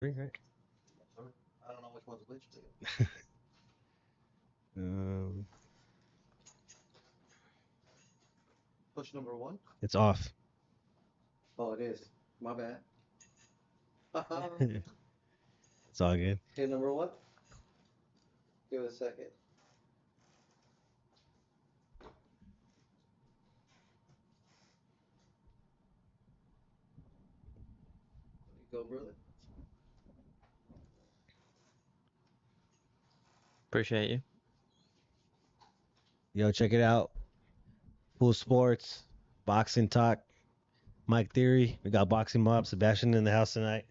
Right. I don't know which one's which. Um, Push number one. it's off. Oh, it is. My bad. It's all good. Hit number one. Give it a second. There you go, brother. Appreciate you. Yo, check it out. Foo Sports, Boxing Talk, Mike Theory. We got Boxing Mob, Sebastian in the house tonight.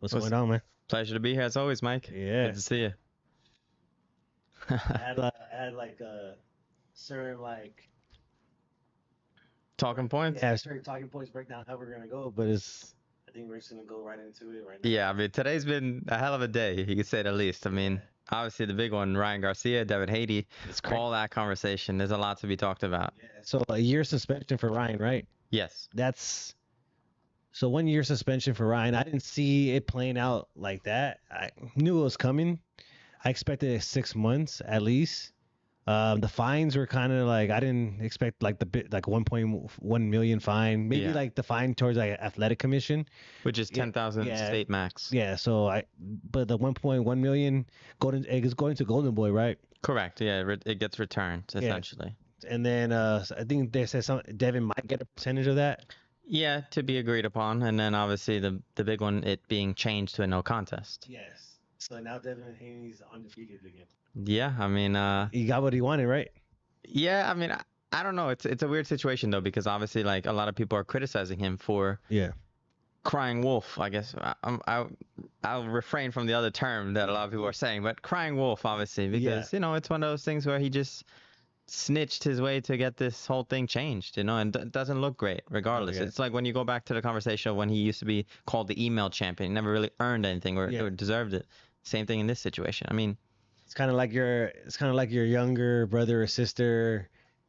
What's What's- going on, man? Pleasure to be here as always, Mike. Yeah. Good to see you. I had like a certain Talking points? certain talking points break down how we're gonna go, but I think we're just gonna go right into it right now. Yeah, I mean, today's been a hell of a day, you could say the least. I mean, obviously the big one, Ryan Garcia, David Haiti, It's crazy. all that conversation. There's a lot to be talked about. Yeah. So a year suspension for Ryan, right? Yes. That's so 1 year suspension for Ryan. I didn't see it playing out like that. I knew it was coming. I expected it 6 months at least. The fines were kind of like I didn't expect like the bit like 1.1 million fine, maybe Yeah. like the fine towards like athletic commission. Which is Yeah, 10,000 yeah. state max. Yeah, but the 1.1 million is going to Golden Boy, right? Correct. Yeah, it gets returned, Yeah. essentially. And then I think they said Devin might get a percentage of that. Yeah, to be agreed upon. And then obviously the big one, it being changed to a no contest. Yes. So now Devin Haney's undefeated again. Yeah, I mean, He got what he wanted, right? yeah, I mean, I don't know. It's a weird situation though, because obviously like a lot of people are criticizing him for Yeah. crying wolf. I guess I'll refrain from the other term that a lot of people are saying, but crying wolf, obviously, because you know it's one of those things where he just snitched his way to get this whole thing changed, you know, and it doesn't look great regardless. Okay. It's like when you go back to the conversation of when he used to be called the email champion, he never really earned anything or deserved it. Same thing in this situation. I mean, It's kind of like your younger brother or sister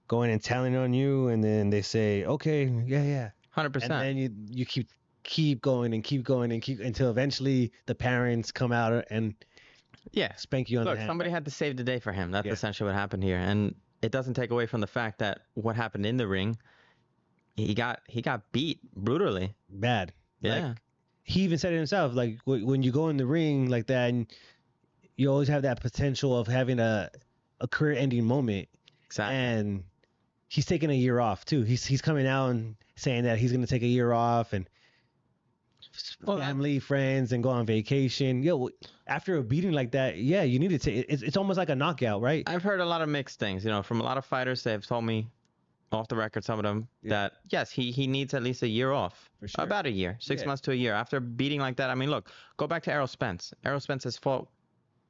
going and telling on you, and then they say, okay, yeah, 100%. and then you keep going and keep going and keep until eventually the parents come out and Yeah. spank you on Look, the hand. somebody had to save the day for him. That's Yeah. essentially what happened here, and it doesn't take away from the fact that what happened in the ring, he got beat brutally. Bad. Yeah. Like, he even said it himself. Like when you go in the ring like that, and you always have that potential of having a career-ending moment. Exactly. And he's taking a year off too. He's coming out and saying that he's gonna take a year off and family, friends, and go on vacation. Yo, after a beating like that, yeah, you need to take. It's almost like a knockout, right? I've heard a lot of mixed things, you know, from a lot of fighters. They've told me off the record, some of them, that yes, he needs at least a year off. For sure. About a year, 6 months to a year after beating like that. I mean, look, go back to Errol Spence. Errol Spence has fought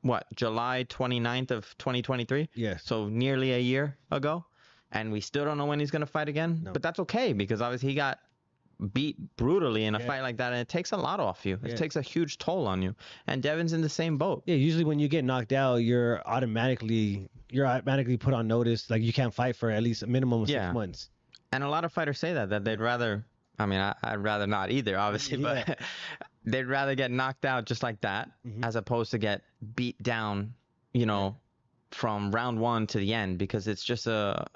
what, July 29th of 2023? Yes. So nearly a year ago, and we still don't know when he's going to fight again. No. But that's okay, because obviously he got beat brutally in a Yeah. fight like that, and it takes a lot off you. It Yeah. takes a huge toll on you. And Devin's in the same boat. Yeah, usually when you get knocked out, you're automatically put on notice. Like you can't fight for at least a minimum of 6 months. And a lot of fighters say that they'd rather. I mean, I'd rather not either, obviously, Yeah. but they'd rather get knocked out just like that, Mhm. as opposed to get beat down, you know, from round one to the end, because it's just a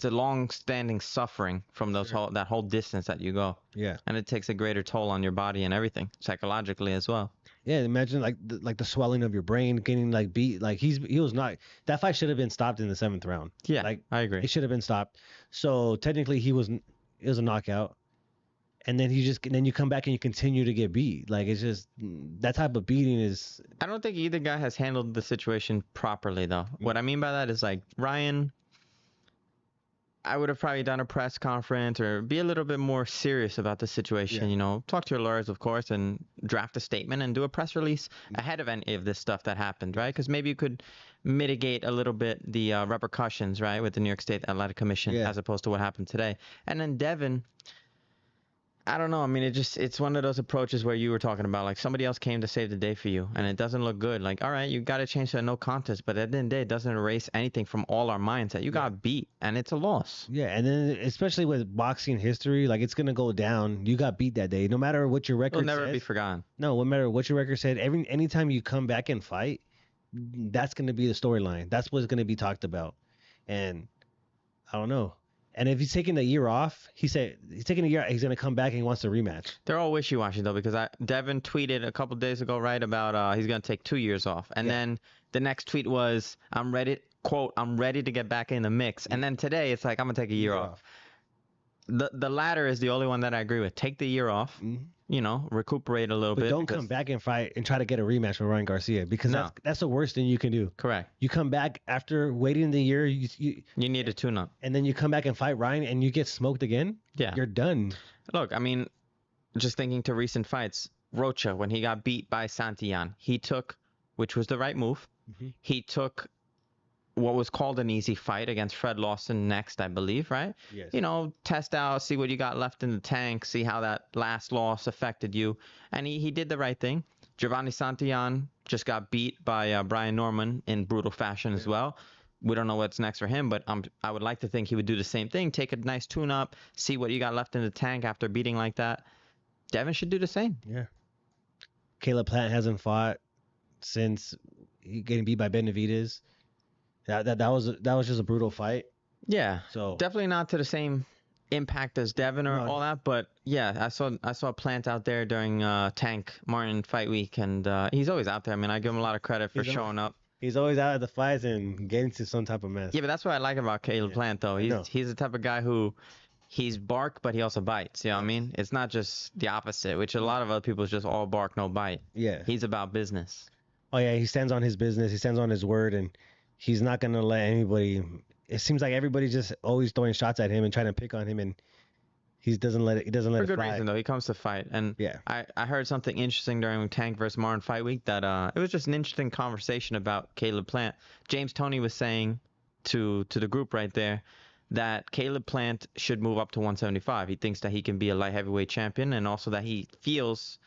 long-standing suffering from that whole distance that you go, Yeah. and it takes a greater toll on your body and everything, psychologically as well. Yeah, imagine like the swelling of your brain getting like beat. Like he was not. That fight should have been stopped in the 7th round. Yeah, Like I agree. it should have been stopped. So technically it was a knockout. And then you come back and you continue to get beat. Like it's just that type of beating is I don't think either guy has handled the situation properly, though. What I mean by that is, like, Ryan, I would have probably done a press conference or be a little bit more serious about the situation, Yeah. you know, talk to your lawyers, of course, and draft a statement and do a press release ahead of any of this stuff that happened, right? Because maybe you could mitigate a little bit the repercussions, right, with the New York State Athletic Commission, Yeah. as opposed to what happened today. And then Devin, I don't know. I mean, it's one of those approaches where you were talking about, like somebody else came to save the day for you, and it doesn't look good. Like, all right, you got to change to a no contest, but at the end of the day, it doesn't erase anything from all our minds that you got beat, and it's a loss. Yeah, and then especially with boxing history, like it's gonna go down. You got beat that day, no matter what your record It'll never says. be forgotten. No matter what your record said, anytime you come back and fight, that's gonna be the storyline. That's what's gonna be talked about. And I don't know. And if he's taking the year off, he said he's taking a year. He's gonna come back and he wants a rematch. They're all wishy-washy though, because Devin tweeted a couple days ago, right, about he's gonna take 2 years off, and then the next tweet was, "I'm ready." Quote, "I'm ready to get back in the mix." And then today it's like, "I'm gonna take a year off." The latter is the only one that I agree with. Take the year off. Mhm. You know, recuperate a little But bit. don't come back and fight and try to get a rematch with Ryan Garcia because No. that's the worst thing you can do. Correct. You come back after waiting the year, you You need a tune-up. and then you come back and fight Ryan and you get smoked again. Yeah. You're done. Look, I mean, just thinking to recent fights, Rocha, when he got beat by Santillan, he took, which was the right move, Mhm. he took what was called an easy fight against Fred Lawson next, I believe, right? Yes. You know, test out, see what you got left in the tank, see how that last loss affected you. And he did the right thing. Giovanni Santillan just got beat by Brian Norman in brutal fashion as well. We don't know what's next for him, but I would like to think he would do the same thing. Take a nice tune-up, see what you got left in the tank after beating like that. Devin should do the same. Yeah. Caleb Plant hasn't fought since getting beat by Benavidez. That was just a brutal fight. Yeah. So Definitely not to the same impact as Devin or No. all that, but yeah, I saw Plant out there during Tank Martin fight week, and he's always out there. I mean, I give him a lot of credit for He's al- showing up. he's always out at the fights and getting to some type of mess. Yeah, but that's what I like about Caleb Yeah, Plant, though. I know. He's the type of guy who he's bark, but he also bites. You know what I mean? It's not just the opposite, which a lot of other people is just all bark, no bite. Yeah. He's about business. Oh yeah, he stands on his business. He stands on his word, and he's not gonna let anybody. It seems like everybody's just always throwing shots at him and trying to pick on him, and he doesn't let it. He doesn't let For it good fly. reason, though. He comes to fight. And Yeah. I heard something interesting during Tank versus Martin fight week that it was just an interesting conversation about Caleb Plant. James Toney was saying to the group right there that Caleb Plant should move up to 175. He thinks that he can be a light heavyweight champion, and also that he feels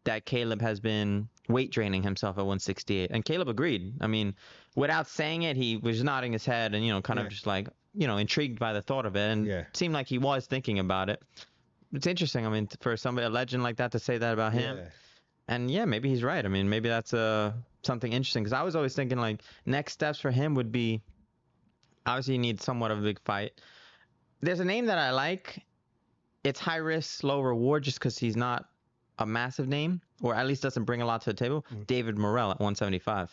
that Caleb has been weight draining himself at 168. And Caleb agreed. I mean, without saying it, he was nodding his head and, you know, kind of Yeah. just like, you know, intrigued by the thought of it, and Yeah. it seemed like he was thinking about it. It's interesting. I mean, for somebody, a legend like that, to say that about him. Yeah. And yeah, maybe he's right. I mean, maybe that's something interesting, because I was always thinking like next steps for him would be, obviously, you need somewhat of a big fight. There's a name that I like. It's high risk, low reward, just because he's not a massive name, or at least doesn't bring a lot to the table. David Morrell at 175.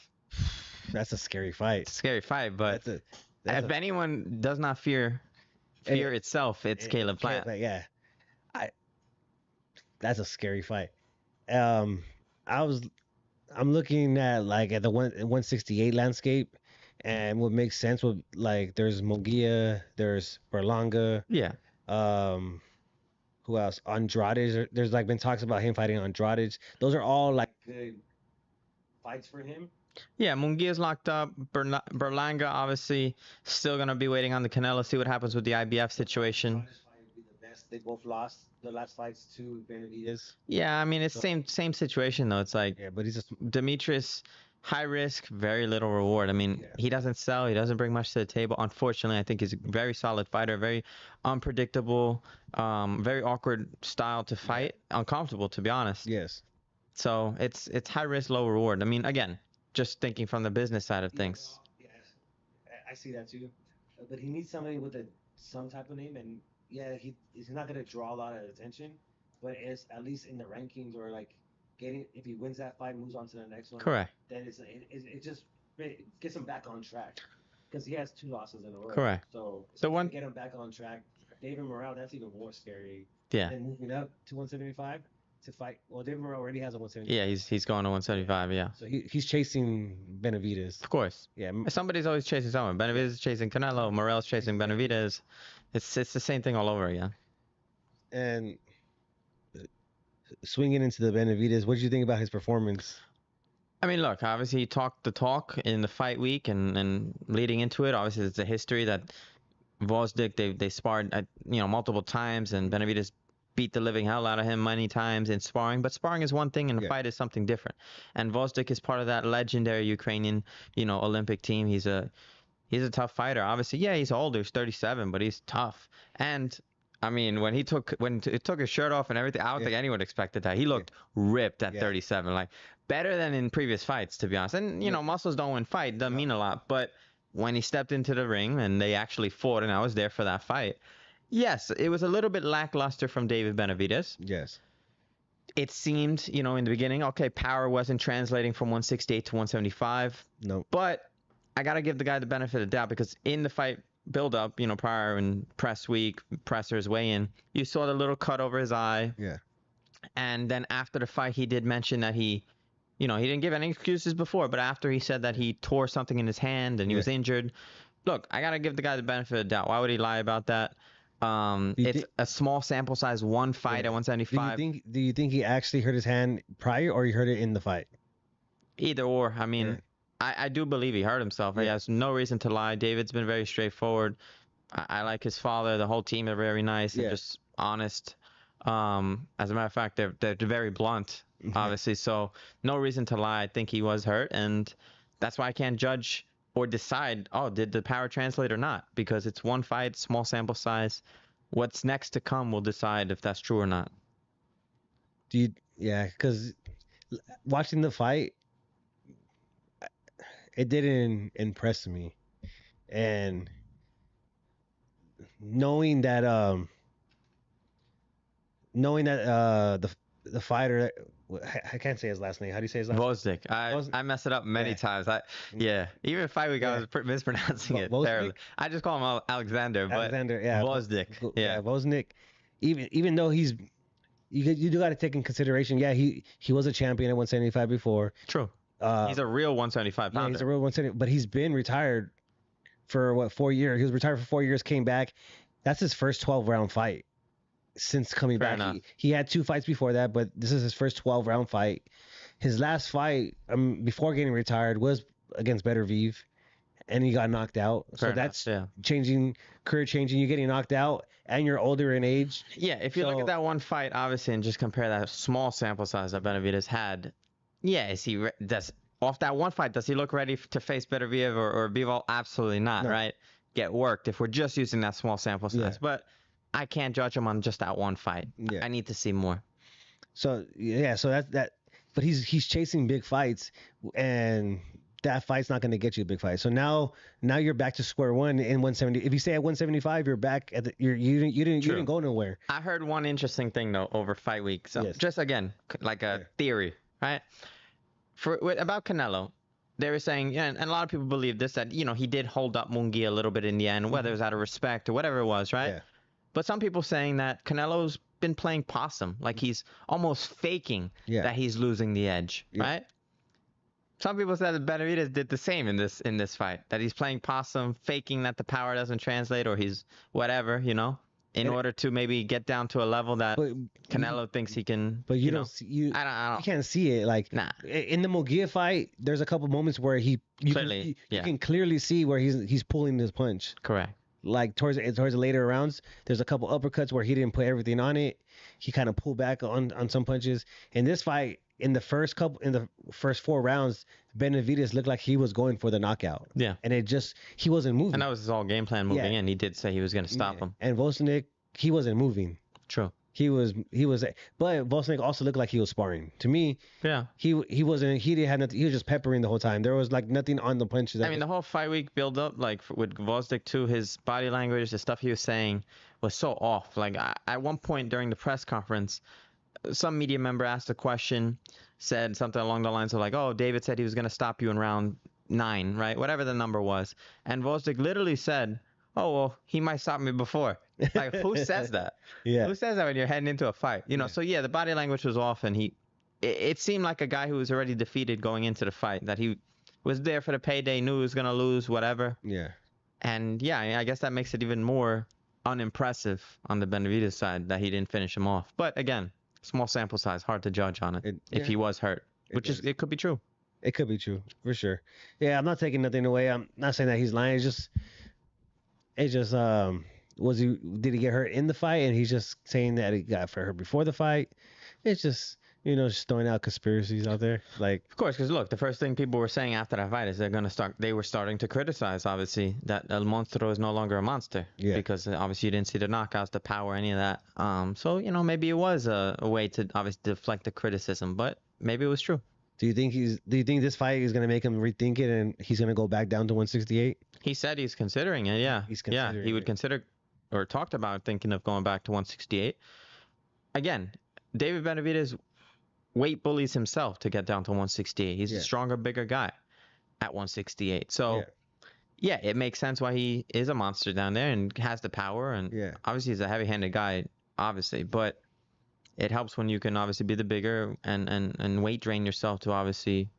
That's a scary fight. It's a scary fight, but if anyone does not fear itself, it's Caleb Plant. Yeah. That's a scary fight. I'm looking at the 168 landscape, and what makes sense with like there's Munguia, there's Berlanga, Yeah. who else? Andrade. There's like been talks about him fighting Andrade. Those are all like good fights for him. Yeah, Munguia's locked up. Berlanga obviously still gonna be waiting on the Canelo. See what happens with the IBF situation. Andrade's fight would be the best. They both lost the last fights to Benavidez. Yeah, I mean it's same situation though. It's like Yeah, but he's just Demetrius, high risk, very little reward. I mean, he doesn't sell. He doesn't bring much to the table. Unfortunately, I think he's a very solid fighter, very unpredictable, very awkward style to fight, uncomfortable to be honest. yes. So it's high risk, low reward. I mean, again, just thinking from the business side of things. Yes, I see that too. But he needs somebody with some type of name, and yeah, he's not gonna draw a lot of attention, but it's at least in the rankings or like getting if he wins that fight, moves on to the next one. Correct. Then it just gets him back on track because he has 2 losses in a row. Correct. So The one- get him back on track. David Morrell, that's even more scary. Yeah. And moving up to 175 to fight. Well, David Morrell already has a 175. Yeah, he's going to 175. Yeah. So he's chasing Benavidez. Of course. Yeah. Somebody's always chasing someone. Benavidez is chasing Canelo. Morrell's chasing Benavidez. It's the same thing all over again. And swinging into the Benavidez, what did you think about his performance? I mean, look, obviously he talked the talk in the fight week and leading into it. Obviously, it's a history that Vosdick, they sparred multiple times, and Benavidez beat the living hell out of him many times in sparring. But sparring is one thing, and a Yeah. fight is something different. And Gvozdyk is part of that legendary Ukrainian, Olympic team. He's a tough fighter. Obviously, yeah, he's older. He's 37, but he's tough. And I mean, when he took his shirt off and everything, I don't think anyone expected that. He looked ripped at 37, like better than in previous fights, to be honest. And muscles don't win fight, doesn't mean a lot. But when he stepped into the ring and they actually fought, and I was there for that fight, yes, it was a little bit lackluster from David Benavidez. Yes. It seemed, in the beginning, okay, power wasn't translating from 168 to 175. No. But I got to give the guy the benefit of the doubt, because in the fight build-up, prior and press week, pressers weigh-in, you saw the little cut over his eye. Yeah. And then after the fight, he did mention that he didn't give any excuses before, but after he said that he tore something in his hand and he was injured. Look, I got to give the guy the benefit of the doubt. Why would he lie about that? It's a small sample size, one fight at 175. Do you think he actually hurt his hand prior, or he hurt it in the fight? Either or. I mean, I do believe he hurt himself. He has no reason to lie. David's been very straightforward. I like his father. The whole team are very nice and just honest. As a matter of fact, they're very blunt, obviously. So no reason to lie. I think he was hurt, and that's why I can't judge or decide, did the power translate or not? Because it's one fight, small sample size. What's next to come will decide if that's true or not. Because watching the fight, it didn't impress me, and knowing that the fighter, I can't say his last name. How do you say his last name? Gvozdyk. I mess it up many times. Even fight week I was mispronouncing it terribly. I just call him Alexander, but Gvozdyk. Gvozdyk. Even though you do got to take in consideration. Yeah, he was a champion at 175 before. True. He's a real 175 pounder. Yeah, he's a real 175, but he's been retired for 4 years. He was retired for 4 years, came back. That's his first 12-round fight since coming back. He had 2 fights before that, but this is his first 12-round fight. His last fight before getting retired was against Beterbiev, and he got knocked out. That's career changing. You're getting knocked out, and you're older in age. Yeah, if you look at that one fight, obviously, and just compare that small sample size that Benavidez had, off that one fight, does he look ready to face Beterbiev or Bivol? Absolutely not, right? Get worked if we're just using that small sample size. But I can't judge him on just that one fight. I need to see more. So that's that. But he's chasing big fights, and that fight's not going to get you a big fight. So now you're back to square one in 170. If you stay at 175, you're back at you didn't go nowhere. I heard one interesting thing though over fight week. So just again, like a theory, right? About Canelo, they were saying, and a lot of people believe this, that he did hold up Munguia a little bit in the end, whether it was out of respect or whatever it was, right? Yeah. But some people saying that Canelo's been playing possum, like he's almost faking that he's losing the edge, right? Some people said that Benavidez did the same in this fight, that he's playing possum, faking that the power doesn't translate, or he's whatever, in order to maybe get down to a level that Canelo thinks he can. But you can't see it. Like in the Munguia fight, there's a couple moments where you can clearly see where he's pulling his punch. Correct. Like towards the later rounds, there's a couple uppercuts where he didn't put everything on it. He kind of pulled back on some punches. In this fight, in the first 4 rounds, Benavidez looked like he was going for the knockout. Yeah. And he wasn't moving. And that was his all game plan moving in. He did say he was going to stop him. And Gvozdyk, he wasn't moving. True. He was, but Gvozdyk also looked like he was sparring. To me, he wasn't. He didn't have nothing. He was just peppering the whole time. There was like nothing on the punches. I mean, the whole fight week build up, like with Gvozdyk too, his body language, the stuff he was saying was so off. Like at one point during the press conference, some media member asked a question, said something along the lines of like, "Oh, David said he was going to stop you in round 9, right? Whatever the number was," and Gvozdyk literally said, "Oh, well, he might stop me before." Like, who says that? Who says that when you're heading into a fight? So the body language was off, and it seemed like a guy who was already defeated going into the fight, that he was there for the payday, knew he was going to lose, whatever. Yeah. And I guess that makes it even more unimpressive on the Benavidez side that he didn't finish him off. But again, small sample size, hard to judge on it if he was hurt, it could be true. It could be true, for sure. Yeah, I'm not taking nothing away. I'm not saying that he's lying. It's just Did he get hurt in the fight and he's just saying that he got hurt before the fight? It's just just throwing out conspiracies out there. Like, Of course, because look, the first thing people were saying after that fight is they were starting to criticize, obviously, that El Monstro is no longer a monster. Yeah. Because obviously you didn't see the knockouts, the power, any of that. So, maybe it was a way to obviously deflect the criticism, but maybe it was true. do you think this fight is gonna make him rethink it and he's gonna go back down to 168? He said he's considering it, yeah. He's Yeah, considering he would it. consider or talked about thinking of going back to 168. Again, David Benavidez weight bullies himself to get down to 168. He's Yeah. a stronger, bigger guy at 168. So, yeah, it makes sense why he is a monster down there and has the power. And Yeah. obviously, he's a heavy-handed guy, obviously. But it helps when you can obviously be the bigger and weight drain yourself to obviously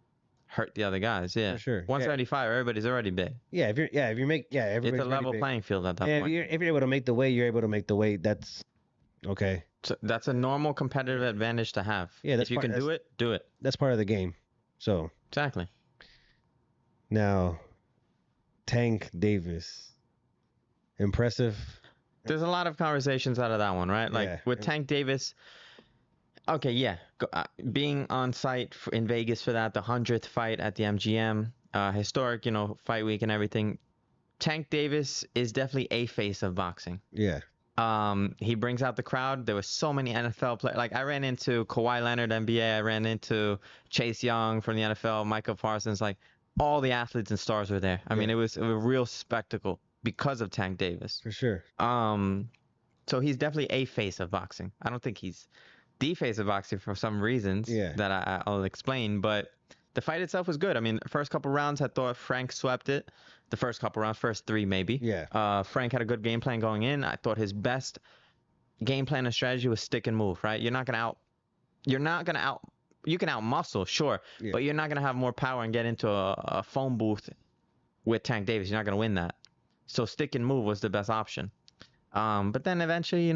hurt the other guys. Yeah, For sure. 175, everybody's already big. If you make It's everybody's a level already big. playing field at that And point. if you're able to make the weight, you're able to make the weight. That's okay. So that's a normal competitive advantage to have. Yeah, that's if you part- can do it, do it. That's part of the game. So Exactly. now, Tank Davis, impressive. There's a lot of conversations out of that one, right? Like Yeah. with Tank Davis. Okay, yeah. Being on site in Vegas for that, the 100th fight at the MGM, historic, fight week and everything. Tank Davis is definitely a face of boxing. Yeah. He brings out the crowd. There were so many NFL players. Like I ran into Kawhi Leonard, NBA. I ran into Chase Young from the NFL, Michael Parsons. Like all the athletes and stars were there. I mean, it was a real spectacle because of Tank Davis. For sure. So he's definitely a face of boxing. I don't think he's the face of boxing for some reasons that I'll explain. But the fight itself was good. I mean, the first couple rounds, I thought Frank swept it. The first couple rounds, first three maybe. Yeah. Frank had a good game plan going in. I thought his best game plan and strategy was stick and move, right? You can out muscle, sure, but you're not going to have more power and get into a phone booth with Tank Davis. You're not going to win that. So stick and move was the best option. But then eventually,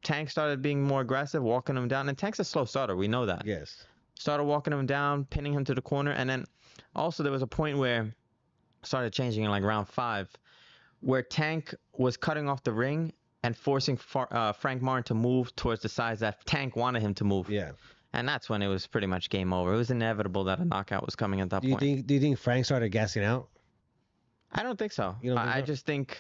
Tank started being more aggressive, walking him down. And Tank's a slow starter. We know that. Yes. Started walking him down, pinning him to the corner. And then also there was a point where started changing in like round 5 where Tank was cutting off the ring and forcing Frank Martin to move towards the sides that Tank wanted him to move. Yeah. And that's when it was pretty much game over. It was inevitable that a knockout was coming at that point. Do you think Frank started gassing out? I don't think so. You don't think I so? just think,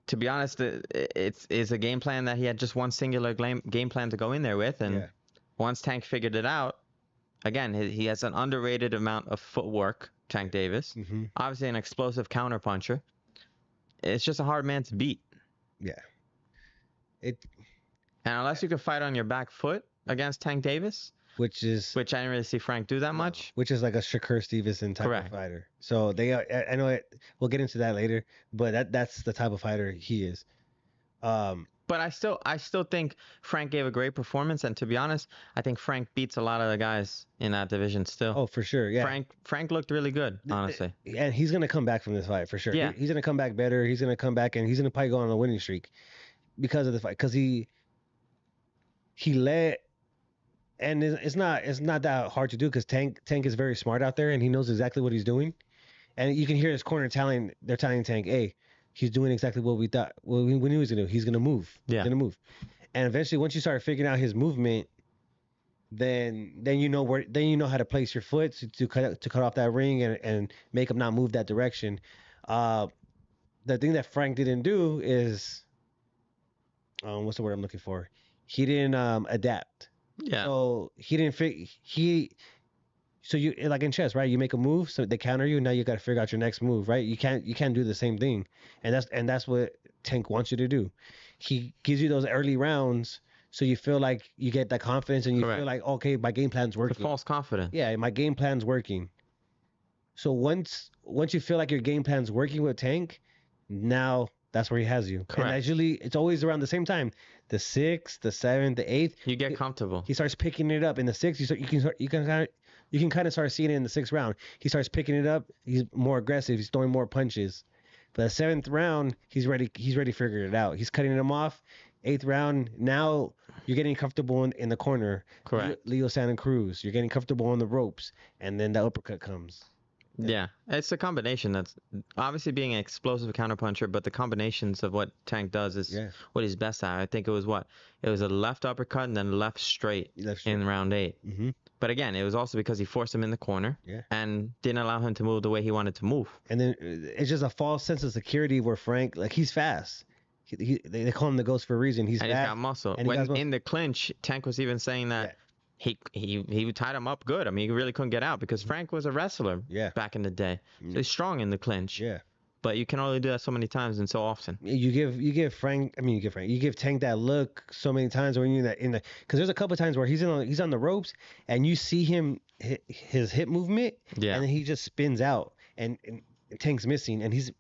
to be honest, it's a game plan that he had just one singular game plan to go in there with. And once Tank figured it out, again, he has an underrated amount of footwork, Tank Davis. Mm-hmm. Obviously an explosive counterpuncher. It's just a hard man to beat. Yeah. And unless you can fight on your back foot against Tank Davis, Which I didn't really see Frank do that much. Which is like a Shakur Stevenson type Correct. of fighter. So they are, I know we'll get into that later, but that's the type of fighter he is. But I still think Frank gave a great performance, and to be honest, I think Frank beats a lot of the guys in that division still. Oh, for sure. Yeah. Frank looked really good, honestly. And he's going to come back from this fight for sure. Yeah. He's going to come back better. He's going to come back and he's going to probably go on a winning streak because of the fight. Because he let, and it's not that hard to do because Tank is very smart out there and he knows exactly what he's doing. And you can hear his corner they're telling Tank, hey, he's doing exactly what we thought. Well, we knew he was going to do. He's going to move. Yeah. He's going to move. And eventually, once you start figuring out his movement, then you know how to place your foot to cut off that ring and make him not move that direction. The thing that Frank didn't do is, what's the word I'm looking for? He didn't adapt. Yeah. So he didn't So you, like in chess, right? You make a move, so they counter you. Now you got to figure out your next move, right? You can't do the same thing, and that's what Tank wants you to do. He gives you those early rounds, so you feel like you get that confidence, and you Correct. feel like, okay, my game plan's The working. false confidence. Yeah, my game plan's working. So once you feel like your game plan's working with Tank, now that's where he has you. Correct. And usually it's always around the same time, the 6th, the 7th, the 8th. You get comfortable. He starts picking it up in the 6th. You can kind of start seeing it in the 6th round. He starts picking it up. He's more aggressive. He's throwing more punches. But the 7th round, he's ready to figure it out. He's cutting them off. 8th round, now you're getting comfortable in the corner. Correct. Leo Santa Cruz. You're getting comfortable on the ropes, and then the uppercut comes. Yeah, it's a combination. That's obviously being an explosive counterpuncher, but the combinations of what Tank does is Yeah. what he's best at. I think it was what? It was a left uppercut and then left straight in round 8. Mm-hmm. But again, it was also because he forced him in the corner Yeah. and didn't allow him to move the way he wanted to move. And then it's just a false sense of security where Frank, like, he's fast. They call him the ghost for a reason. He's And fast. he's got muscle. and he got When in the clinch, Tank was even saying that he tied him up good. I mean, he really couldn't get out because Frank was a wrestler back in the day. So he's strong in the clinch. Yeah. But you can only do that so many times and so often. You give Tank that look so many times when you're in the because there's a couple of times where he's on the ropes and you see him his hip movement and then he just spins out and Tank's missing and he's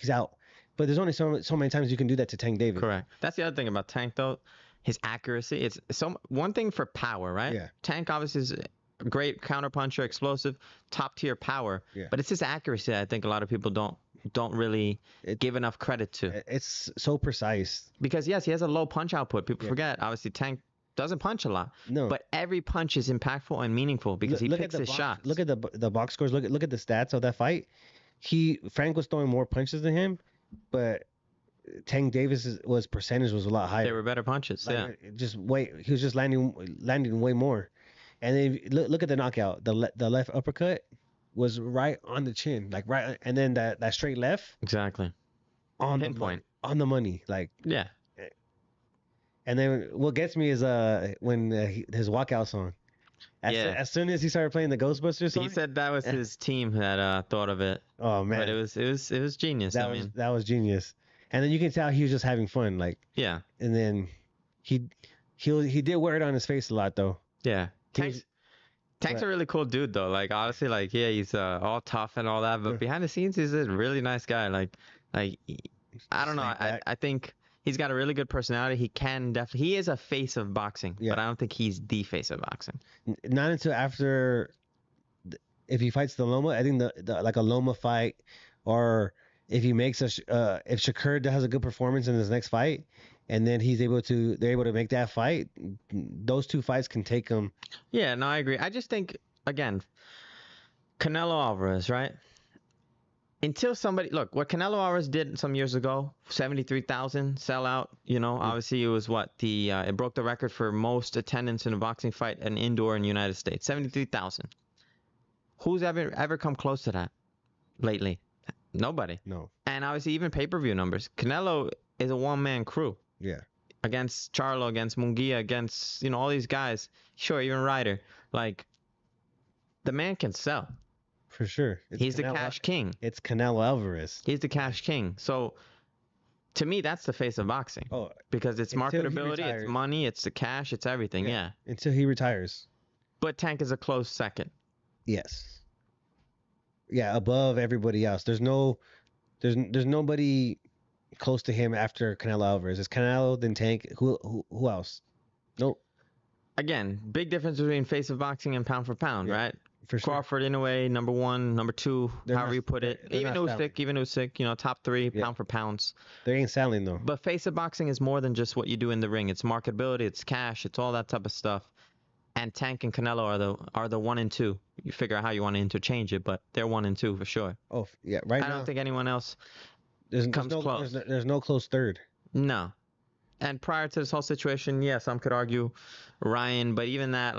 out. But there's only so many times you can do that to Tank Davis. Correct. That's the other thing about Tank though, his accuracy. It's one thing for power, right? Yeah. Tank obviously is a great counterpuncher, explosive, top tier power. Yeah. But it's his accuracy that I think a lot of people don't really give enough credit to. It's so precise. Because yes, he has a low punch output. People forget. Obviously, Tank doesn't punch a lot. No. But every punch is impactful and meaningful because he picks his shots. Look at the box scores. Look at the stats of that fight. Frank was throwing more punches than him, but Tank Davis percentage was a lot higher. They were better punches. Like, he was just landing way more. And then look at the knockout. The left uppercut was right on the chin, like right, and then that straight left. Exactly. On Pinpoint. On the money, like. Yeah. And then what gets me is when his walkout song. As soon as he started playing the Ghostbusters song. He said that was his team that thought of it. Oh man. But it was genius. That was genius. And then you can tell he was just having fun, like. Yeah. And then he did wear it on his face a lot though. Yeah. Tank's a really cool dude though. Like honestly, like he's all tough and all that, but behind the scenes he's a really nice guy. Like I don't know. I think he's got a really good personality. He is a face of boxing, but I don't think he's the face of boxing. Not until after, if he fights the Loma, I think the like a Loma fight, or if he makes if Shakur has a good performance in his next fight, and then they're able to make that fight, those two fights can take him. Yeah, no, I agree. I just think, again, Canelo Alvarez, right? Until somebody, look, what Canelo Alvarez did some years ago, 73,000 sellout, obviously it was it broke the record for most attendance in a boxing fight, an indoor in the United States, 73,000. Who's ever come close to that lately? Nobody. No. And obviously even pay-per-view numbers. Canelo is a one-man crew. Yeah. Against Charlo, against Munguia, against, all these guys. Sure, even Ryder. Like, the man can sell. For sure. He's the cash king. It's Canelo Alvarez. He's the cash king. So, to me, that's the face of boxing. Oh. Because it's marketability, it's money, it's the cash, it's everything, yeah. Until he retires. But Tank is a close second. Yes. Yeah, above everybody else. There's nobody close to him after Canelo Alvarez. It's Canelo, then Tank. Who else? Nope. Again, big difference between face of boxing and pound for pound, right? For sure. Crawford, in a way, number one, number two, however you put it. Even Usyk, top three, pound for pounds. They ain't selling though. But face of boxing is more than just what you do in the ring. It's marketability, it's cash, it's all that type of stuff. And Tank and Canelo are the 1 and 2. You figure out how you want to interchange it, but they're 1 and 2 for sure. Oh yeah, right now. I don't think anyone else comes close. There's no close third. No. And prior to this whole situation, some could argue Ryan, but even that,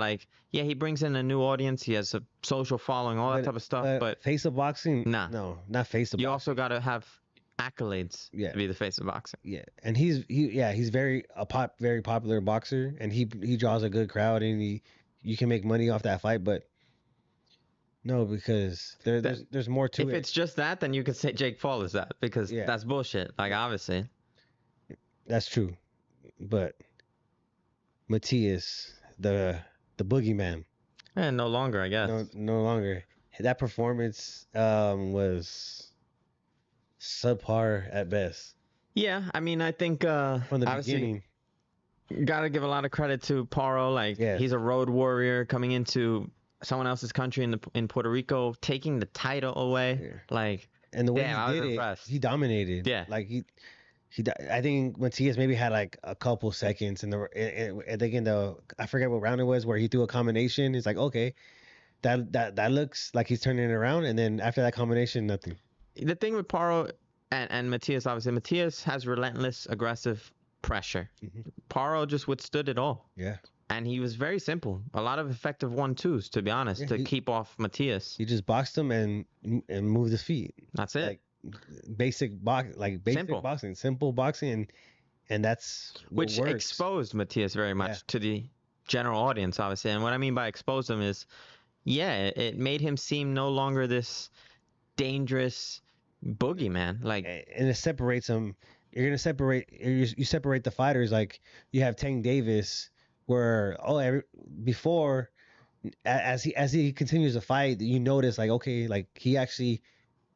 he brings in a new audience. He has a social following, all that type of stuff. But face of boxing, no, not face of boxing. You also got to have accolades to be the face of boxing. Yeah, and he's very popular boxer, and he draws a good crowd, and you can make money off that fight, but no, because there's more to it. If it's just that, then you could say Jake Paul is that, because that's bullshit. Like, obviously, that's true, but Matias, the boogeyman, no longer, I guess. No longer. That performance was subpar at best. Yeah, I mean, I think from the beginning, got to give a lot of credit to Paro. He's a road warrior coming into someone else's country in Puerto Rico, taking the title away. And the way he did it, he dominated. Yeah, I think Matias maybe had a couple seconds I think I forget what round it was, where he threw a combination. It's like, okay, that looks like he's turning it around, and then after that combination, nothing. The thing with Paro and Matias, obviously, Matias has relentless, aggressive pressure. Paro just withstood it all. Yeah. And he was very simple. A lot of effective 1-2s, to be honest, to keep off Matias. He just boxed him and moved his feet. That's it. Like basic Simple. boxing, simple boxing, and that's what Which works. exposed Matias very much to the general audience, obviously. And what I mean by expose him is, it made him seem no longer this dangerous boogeyman. Like, and it separates them. You're gonna separate. You separate the fighters. Like you have Tank Davis, where before, as he continues to fight, you notice like, okay, like he actually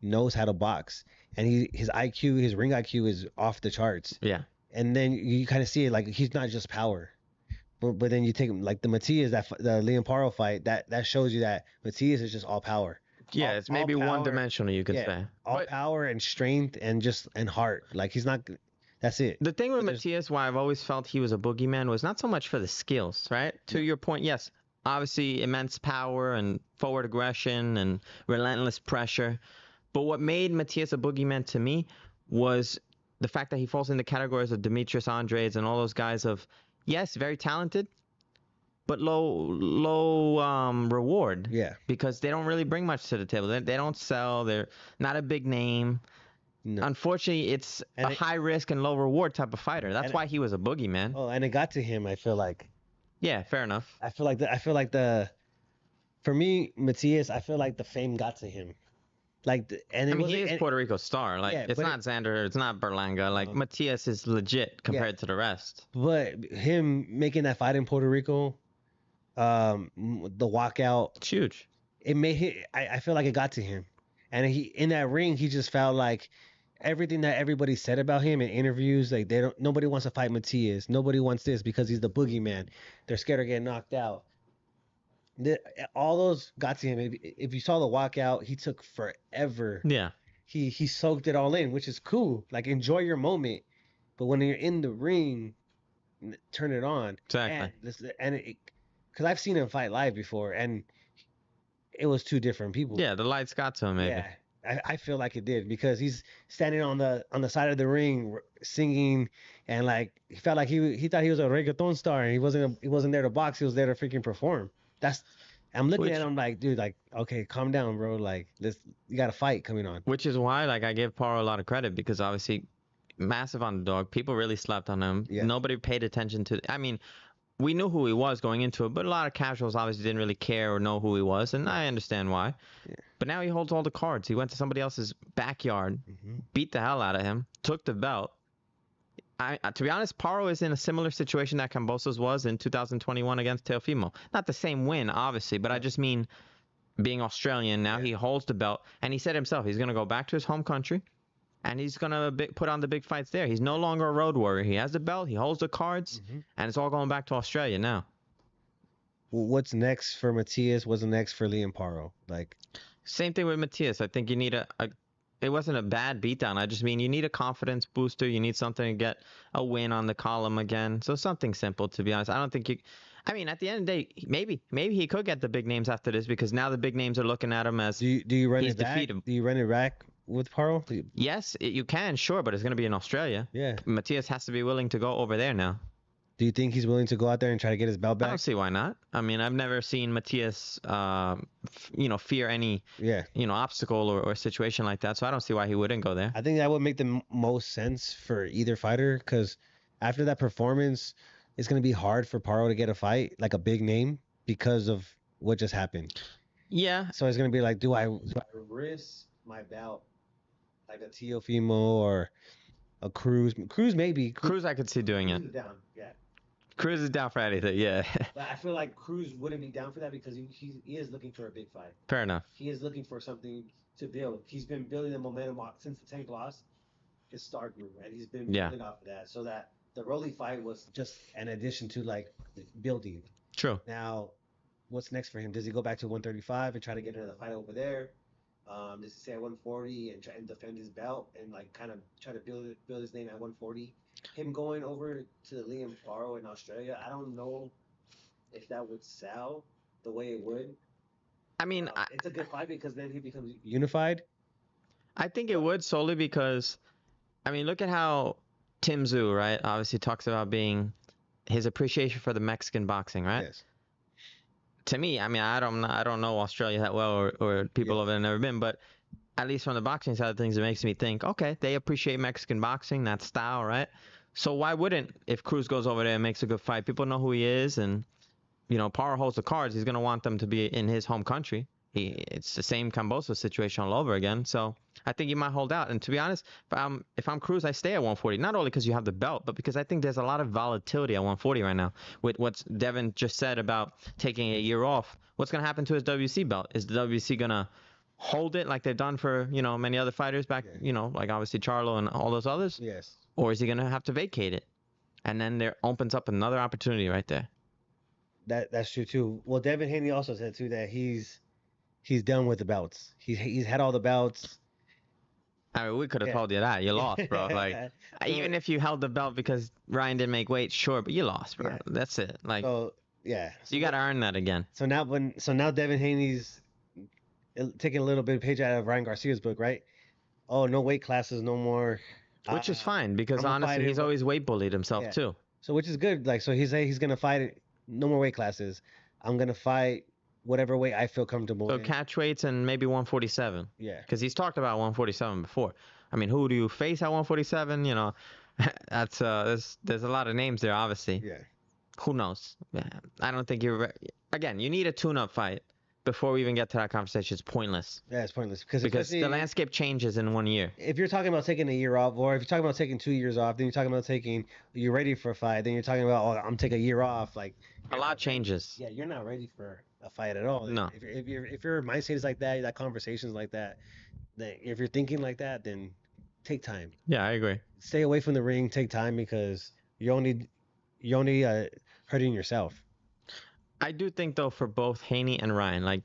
knows how to box, and his IQ, his ring IQ is off the charts. yeah. And then you kind of see it like he's not just power. But then you take like the Matias, the Liam Paro fight, that shows you that Matias is just all power. Yeah, it's maybe one-dimensional, you could say. All But power and strength and heart. Like he's not. That's it. the thing with Matias, why I've always felt he was a boogeyman, was not so much for the skills, right? To your point, yes, obviously immense power and forward aggression and relentless pressure. But what made Matias a boogeyman to me was the fact that he falls in the categories of Demetrius Andrades and all those guys of, yes, very talented, but low reward. Yeah. Because they don't really bring much to the table. They don't sell. They're not a big name. No. Unfortunately, it's a high risk and low reward type of fighter. That's why he was a boogeyman. Oh, and it got to him. I feel like. Yeah, fair enough. I feel like for me, Matias, I feel like the fame got to him. Like, and it he is Puerto Rico's star. Like, it's not Xander, it's not Berlanga. Like, Matias is legit compared to the rest. But him making that fight in Puerto Rico, the walkout, It's huge. it made him. I feel like it got to him, and in that ring, he just felt like everything that everybody said about him in interviews. Like nobody wants to fight Matias. Nobody wants this because he's the boogeyman. They're scared of getting knocked out. All those got to him. If you saw the walkout, he took forever. Yeah. He soaked it all in, which is cool. Like enjoy your moment, but when you're in the ring, turn it on. Exactly. Because I've seen him fight live before, and it was two different people. Yeah, the lights got to him, maybe. Yeah, I feel like it did because he's standing on the side of the ring singing, and like he felt like he thought he was a reggaeton star, and he wasn't there to box. He was there to freaking perform. I'm looking at him like, dude, like, okay, calm down, bro. Like, you got a fight coming on. Which is why, like, I give Paro a lot of credit because obviously, massive underdog. People really slept on him. Yeah. Nobody paid attention to. I mean, we knew who he was going into it, but a lot of casuals obviously didn't really care or know who he was, and I understand why. Yeah. But now he holds all the cards. He went to somebody else's backyard, beat the hell out of him, took the belt. To be honest, Paro is in a similar situation that Kambosos was in 2021 against Teofimo. Not the same win, obviously, but I just mean being Australian. Now he holds the belt, and he said himself he's going to go back to his home country, and he's going to put on the big fights there. He's no longer a road warrior. He has the belt, he holds the cards, and it's all going back to Australia now. What's next for Matias? What's next for Liam Paro? Like, same thing with Matias. I think you need it wasn't a bad beatdown. I just mean you need a confidence booster. You need something to get a win on the column again. So something simple, to be honest. I don't think you. I mean, at the end of the day, maybe he could get the big names after this because now the big names are looking at him as do you run he's it back? defeated. Do you run it back with Paro? Yes, you can, sure, but it's going to be in Australia. Yeah. Matias has to be willing to go over there now. Do you think he's willing to go out there and try to get his belt I back? don't see why not. I mean, I've never seen Matias, fear any, obstacle or situation like that. So I don't see why he wouldn't go there. I think that would make the most sense for either fighter because after that performance, it's going to be hard for Paro to get a fight, like a big name, because of what just happened. Yeah. So it's going to be like, do I risk my belt like a Teofimo or a Cruz? Cruz maybe. Cruz I could see doing it. Cruz is down, yeah. Cruz is down for anything, yeah. But I feel like Cruz wouldn't be down for that because he is looking for a big fight. Fair enough. He is looking for something to build. He's been building the momentum since the Tank loss. His star grew, and he's been building off of that. So that the Rolly fight was just an addition to like building. True. Now, what's next for him? Does he go back to 135 and try to get another fight over there? Does he stay at 140 and try and defend his belt and like kind of try to build his name at 140? Him going over to Liam Paro in Australia, I don't know if that would sell the way it would. I mean, It's a good fight because then he becomes unified. I think it would solely because, I mean, look at how Tim Tszyu, right, obviously talks about being his appreciation for the Mexican boxing, right? Yes. To me, I mean, I don't know Australia that well or people Yeah. over there never been, but at least from the boxing side of things, it makes me think, okay, they appreciate Mexican boxing, that style, right? So why wouldn't, if Cruz goes over there and makes a good fight, people know who he is, and Parra holds the cards. He's gonna want them to be in his home country. It's the same Camboso situation all over again. So I think he might hold out. And to be honest, if I'm Cruz, I stay at 140. Not only because you have the belt, but because I think there's a lot of volatility at 140 right now. With what Devin just said about taking a year off, what's gonna happen to his WC belt? Is the WC gonna hold it like they've done for many other fighters back? Like obviously Charlo and all those others. Yes. Or is he gonna have to vacate it? And then there opens up another opportunity right there. That's true too. Well, Devin Haney also said too that he's done with the belts. He's had all the belts. I mean, we could have told you that. You lost, bro. Like, even if you held the belt because Ryan didn't make weight, sure, but you lost, bro. Yeah. That's it. Like, So yeah. you got to earn that again. So now Devin Haney's taking a little bit of page out of Ryan Garcia's book, right? Oh, no weight classes, no more. Which is fine because I'm gonna fight honestly, he's him. always weight bullied himself Yeah. too. So which is good. Like, so he's gonna fight. No more weight classes. I'm gonna fight whatever weight I feel comfortable So in. catch weights and maybe 147. Yeah. Because he's talked about 147 before. I mean, who do you face at 147? That's there's a lot of names there, obviously. Yeah. Who knows? Yeah. I don't think again, you need a tune-up fight before we even get to that conversation. It's pointless. Yeah, it's pointless because The landscape changes in 1 year. if you're talking about taking a year off, or if you're talking about taking 2 years off, then you're talking about you're ready for a fight. Then you're talking about, oh, I'm taking a year off. Like, A lot changes. yeah, you're not ready for a fight at all. No. If your mindset is like that conversation's like that, then if you're thinking like that, then take time. Yeah, I agree. Stay away from the ring. Take time because you're only hurting yourself. I do think though for both Haney and Ryan, like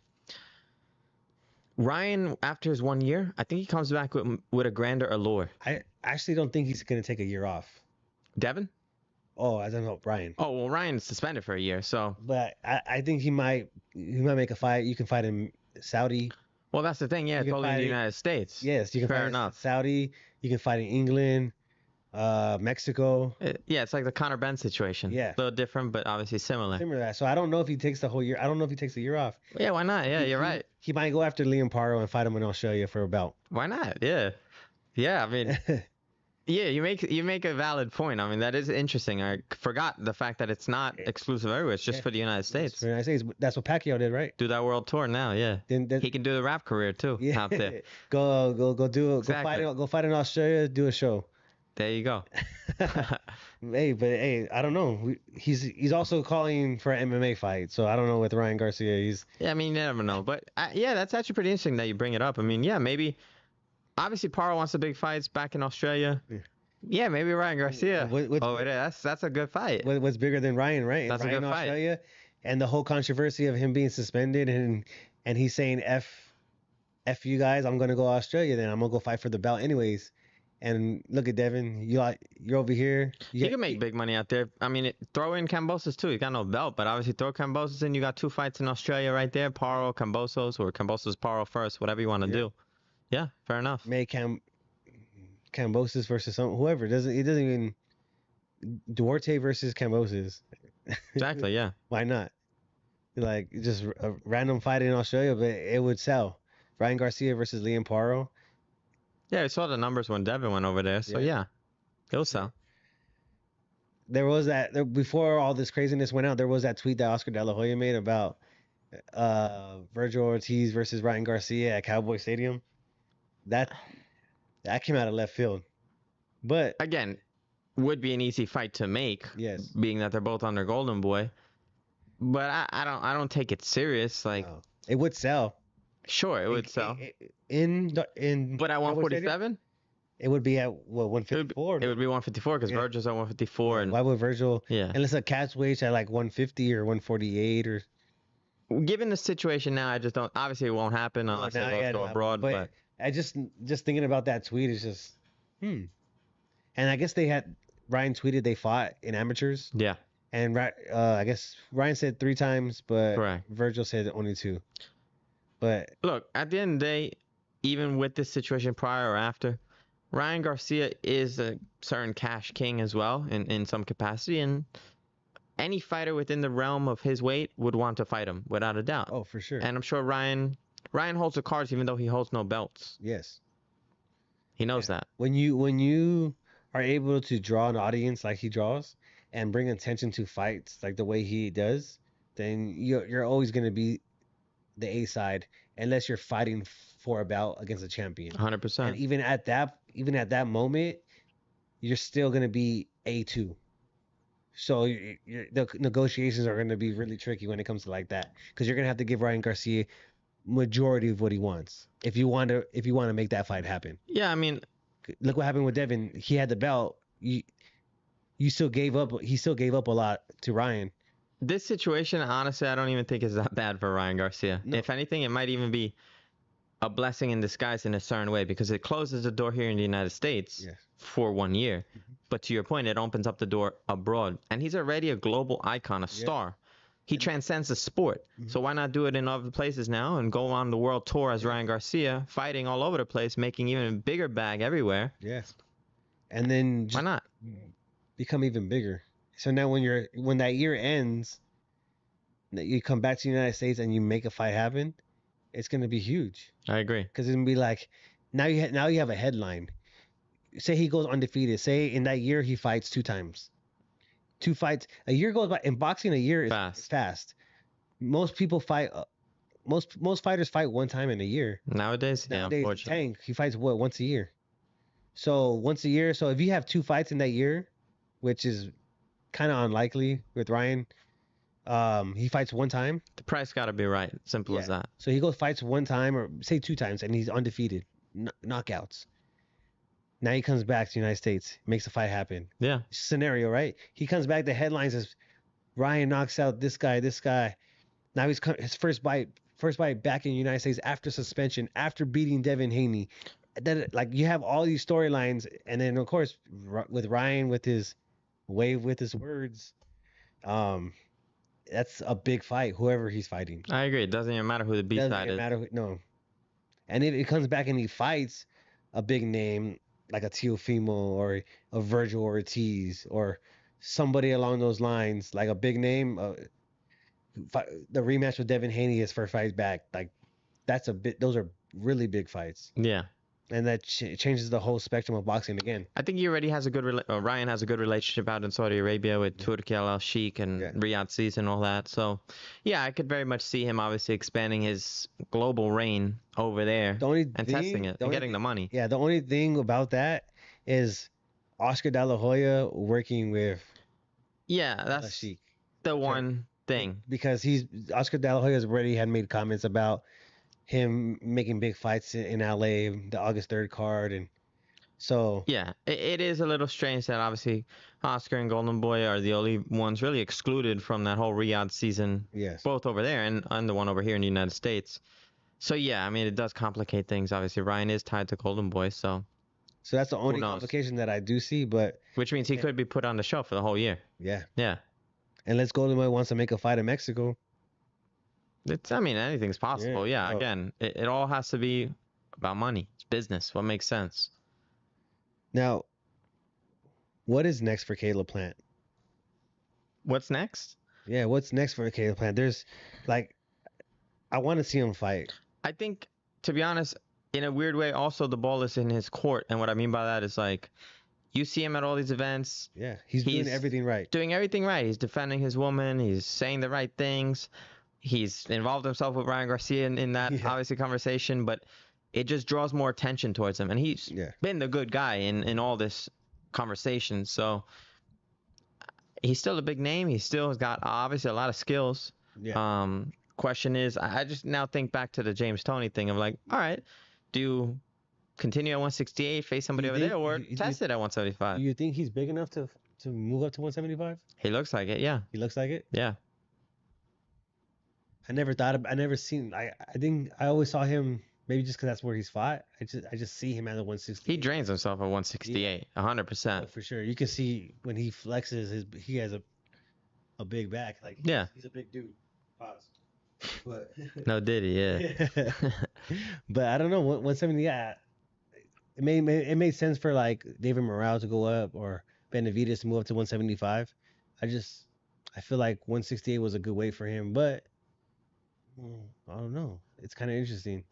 Ryan after his 1 year, I think he comes back with a grander allure. I actually don't think he's gonna take a year off. Devin? Oh, I don't know, Brian. Oh well, Ryan's suspended for a year, so. But I think he might make a fight. You can fight in Saudi. Well, that's the thing. Yeah, You can totally in fight the it- United States. Yes, you can Fair fight enough. in Saudi. You can fight in England, Mexico. Yeah, it's like the Conor Benn situation. Yeah. A little different, but obviously similar. Similar to that. So I don't know if he takes the whole year. I don't know if he takes a year off. Yeah, why not? Yeah, you're right. He might go after Liam Paro and fight him in Australia for a belt. Why not? Yeah. Yeah, I mean, yeah, you make a valid point. I mean, that is interesting. I forgot the fact that it's not exclusive everywhere. It's just for the United States. For the United States. That's what Pacquiao did, right? Do that world tour now, yeah. Then He can do the rap career too yeah. out there. Go do it. Exactly. Go fight in Australia. Do a show. There you go. Hey, I don't know. He's also calling for an MMA fight, so I don't know with Ryan Garcia. Yeah, I mean, you never know. But yeah, that's actually pretty interesting that you bring it up. I mean, yeah, maybe. Obviously, Paro wants the big fights back in Australia. Yeah, maybe Ryan Garcia. That's a good fight. What's bigger than Ryan, right? That's a Ryan good fight. Australia, and the whole controversy of him being suspended and he's saying F you guys, I'm gonna go to Australia then. I'm gonna go fight for the belt anyways. And look at Devin, you're over here. You can make big money out there. I mean, throw in Cambosos too. You got no belt, but obviously throw Cambosos in. You got 2 fights in Australia right there. Paro, Cambosos, or Cambosos, Paro first, whatever you want to do. Yeah, fair enough. Make Cambosis versus whoever. It doesn't even Duarte versus Cambosis. Exactly, yeah. Why not? Like just a random fight in Australia, but it would sell. Ryan Garcia versus Liam Paro. Yeah, I saw the numbers when Devin went over there, so yeah, it'll sell. There was before all this craziness went out. There was that tweet that Oscar De La Hoya made about Virgil Ortiz versus Ryan Garcia at Cowboy Stadium. That came out of left field, but Again, would be an easy fight to make. Yes. Being that they're both under Golden Boy, but I don't take it serious. Like, it would sell. Sure, it would sell. In But at Cowboy Stadium, 147, it would be at what 154. it would be 154 because Yeah. Virgil's at 154, and Why would Virgil? yeah. Unless a catch weight at like 150 or 148 or. Given the situation now, I just don't. Obviously, it won't happen unless they both go abroad. But I just thinking about that tweet is just And I guess Ryan tweeted they fought in amateurs, yeah, and I guess Ryan said 3 times, but Correct. Virgil said only 2. But Look, at the end of the day, even with this situation prior or after, Ryan Garcia is a certain cash king as well in some capacity, and any fighter within the realm of his weight would want to fight him without a doubt. oh, for sure. And I'm sure Ryan holds the cards even though he holds no belts. Yes. He knows that. When you are able to draw an audience like he draws and bring attention to fights like the way he does, then you're always gonna be the A side unless you're fighting for a bout against a champion. 100%. And even at that moment, you're still gonna be A2. So the negotiations are gonna be really tricky when it comes to like that, because you're gonna have to give Ryan Garcia majority of what he wants if you want to make that fight happen. Yeah, I mean, Look what happened with Devin. He had the belt. You still gave up. He still gave up a lot to Ryan. this situation, honestly, I don't even think is that bad for Ryan Garcia. No. If anything, it might even be a blessing in disguise in a certain way because it closes the door here in the United States Yes. for 1 year. But to your point, it opens up the door abroad. And he's already a global icon, a star. He transcends the sport. So why not do it in other places now and go on the world tour as Ryan Garcia, fighting all over the place, making even a bigger bag everywhere? Yes. And then Why just not? become even bigger. So now when that year ends, that you come back to the United States and you make a fight happen, it's gonna be huge. I agree. Because it's gonna be like now you have a headline. Say he goes undefeated. Say in that year he fights 2 times. 2 fights. A year goes by in boxing. A year is fast. Most people fight. Most fighters fight 1 time in a year. Nowadays, yeah, Nowadays, unfortunately. Tank, he fights once a year. So once a year. So if you have 2 fights in that year, which is kind of unlikely with Ryan, he fights 1 time. The price got to be right. Simple as that. So he goes fights 1 time or say 2 times and he's undefeated, knockouts. Now he comes back to the United States, makes the fight happen. Yeah. Scenario, right? He comes back. The headlines is Ryan knocks out this guy. Now he's his first fight back in the United States after suspension, after beating Devin Haney. Then like you have all these storylines, and then of course with Ryan with his wave with his words, that's a big fight. Whoever he's fighting, I agree. It doesn't even matter who the B doesn't side even is. matter. No, and if it comes back and he fights a big name like a Teofimo or a Virgil Ortiz or somebody along those lines, like a big name, the rematch with Devin Haney, his first fight back, like that's a bit. Those are really big fights, Yeah. and that changes the whole spectrum of boxing again. I think he already has a good Ryan has a good relationship out in Saudi Arabia with Turki Al Sheikh and Riyadh Season and all that. So, yeah, I could very much see him obviously expanding his global reign over there testing it and getting the money. Yeah, the only thing about that is Oscar De La Hoya working with Yeah, that's Sheikh. the one thing. Because Oscar De La Hoya already had made comments about him making big fights in LA, the August 3rd card, and so Yeah, it is a little strange that obviously Oscar and Golden Boy are the only ones really excluded from that whole Riyadh season. yes. Both over there and the one over here in the United States. So yeah, I mean it does complicate things. Obviously Ryan is tied to Golden Boy, so that's the only knows? complication that I do see, but which means he could be put on the show for the whole year. yeah. Yeah. Unless Golden Boy wants to make a fight in Mexico. I mean, anything's possible. Yeah. Oh. Again, it all has to be about money. It's business. What makes sense? Now, what is next for Caleb Plant? What's next? Yeah, what's next for Caleb Plant? There's like, I want to see him fight. I think, to be honest, in a weird way, also the ball is in his court. And what I mean by that is like, you see him at all these events. Yeah, he's doing everything right. Doing everything right. He's defending his woman. He's saying the right things. He's involved himself with Ryan Garcia in that obviously conversation, but it just draws more attention towards him. And he's been the good guy in all this conversation. So he's still a big name. He still has got obviously a lot of skills. Yeah. Question is, I just now think back to the James Toney thing of like, all right, do you continue at 168, face somebody over there, or test it at 175? Do you think he's big enough to move up to 175? He looks like it, yeah. He looks like it? Yeah. I never seen. I think I always saw him. Maybe just because that's where he's fought. I just see him at the 160. He drains himself at 168, 100%. Oh, for sure. You can see when he flexes he has a big back. Like yeah, He's a big dude. Pause. But No Diddy, yeah. But I don't know. 170. Yeah, it made sense for like David Morales to go up or Benavidez to move up to 175. I feel like 168 was a good weight for him, but I don't know. It's kind of interesting.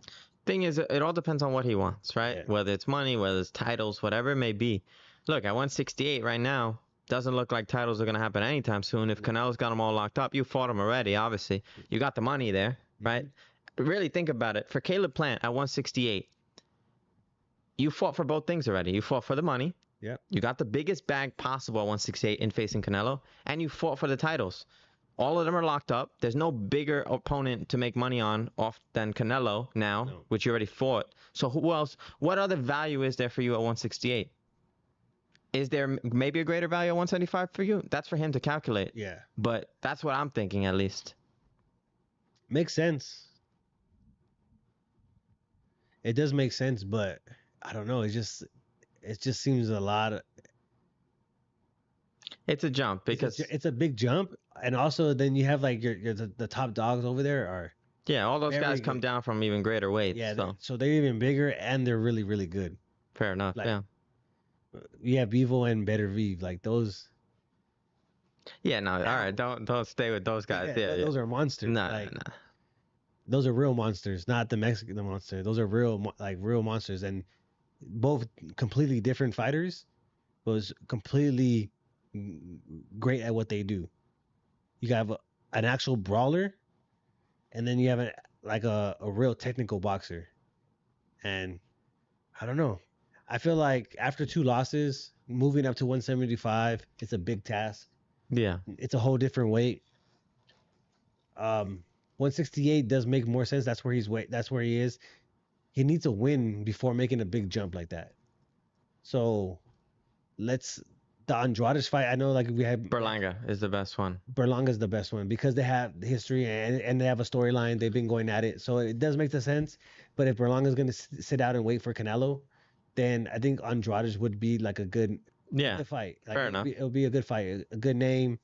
Thing is, it all depends on what he wants, right? Yeah. Whether it's money, whether it's titles, whatever it may be. Look, at 168 right now, doesn't look like titles are going to happen anytime soon. If Canelo's got them all locked up, you fought him already, obviously. You got the money there, right? Really think about it. For Caleb Plant at 168, you fought for both things already. You fought for the money. Yep. You got the biggest bag possible at 168 in facing Canelo, and you fought for the titles. All of them are locked up. There's no bigger opponent to make money on off than Canelo now, No. which you already fought. So who else? What other value is there for you at 168? Is there maybe a greater value at 175 for you? That's for him to calculate. Yeah. But that's what I'm thinking, at least. Makes sense. It does make sense, but I don't know. It just seems a lot. It's a jump because It's a big jump, and also then you have like the top dogs over there are yeah, all those very guys come good. down from even greater weights. Yeah, so so they're even bigger and they're really really good. fair enough. Like, yeah. You have Bevo and Better Vive, like those. Yeah. No. All right. Don't stay with those guys. Yeah. Yeah. Those are monsters. No. like, No. Those are real monsters, not the Mexican monster. Those are real monsters, and both completely different fighters, was completely great at what they do. You have an actual brawler, and then you have a real technical boxer. And I don't know. I feel like after 2 losses, moving up to 175, it's a big task. Yeah. It's a whole different weight. 168 does make more sense. That's where That's where he is. He needs a win before making a big jump like that. So the Andrade fight. I know, like we had Berlanga is the best one. Berlanga's the best one because they have history and they have a storyline. They've been going at it, so it does make the sense. But if Berlanga's gonna sit out and wait for Canelo, then I think Andrade would be like a good fight. Like, fair enough. It'll be a good fight, a good name.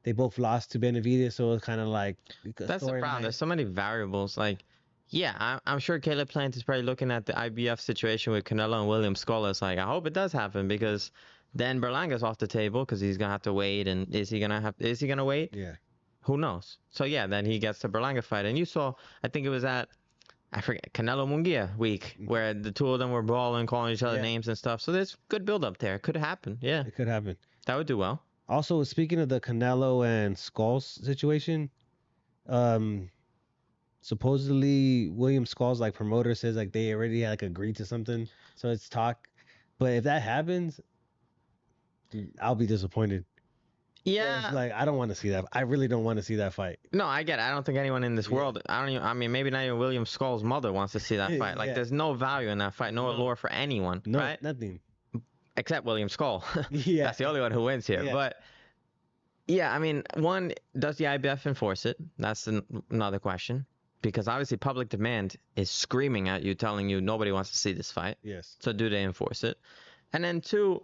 They both lost to Benavidez, so it's kind of like That's the problem. There's so many variables. Like, yeah, I'm sure Caleb Plant is probably looking at the IBF situation with Canelo and William Scola. It's like, I hope it does happen because then Berlanga's off the table because he's gonna have to wait. And is he gonna wait? Yeah. Who knows? So yeah, then he gets the Berlanga fight, and you saw, I think it was I forget, Canelo Munguia week where the two of them were brawling, calling each other names and stuff. So there's good build up there. It could happen. Yeah, It could happen. that would do well. Also, speaking of the Canelo and Skulls situation, supposedly William Skulls like promoter says like they already like agreed to something, so it's talk. But if that happens, I'll be disappointed. Yeah. Like I don't want to see that. I really don't want to see that fight. No, I get it. I don't think anyone in this world, I mean, maybe not even William Skull's mother wants to see that fight. Like, there's no value in that fight, no allure for anyone, No, right? nothing. Except William Skull. Yeah. That's the only one who wins here. Yeah. But, yeah, I mean, one, does the IBF enforce it? That's another question. Because obviously public demand is screaming at you, telling you nobody wants to see this fight. Yes. So do they enforce it? And then two,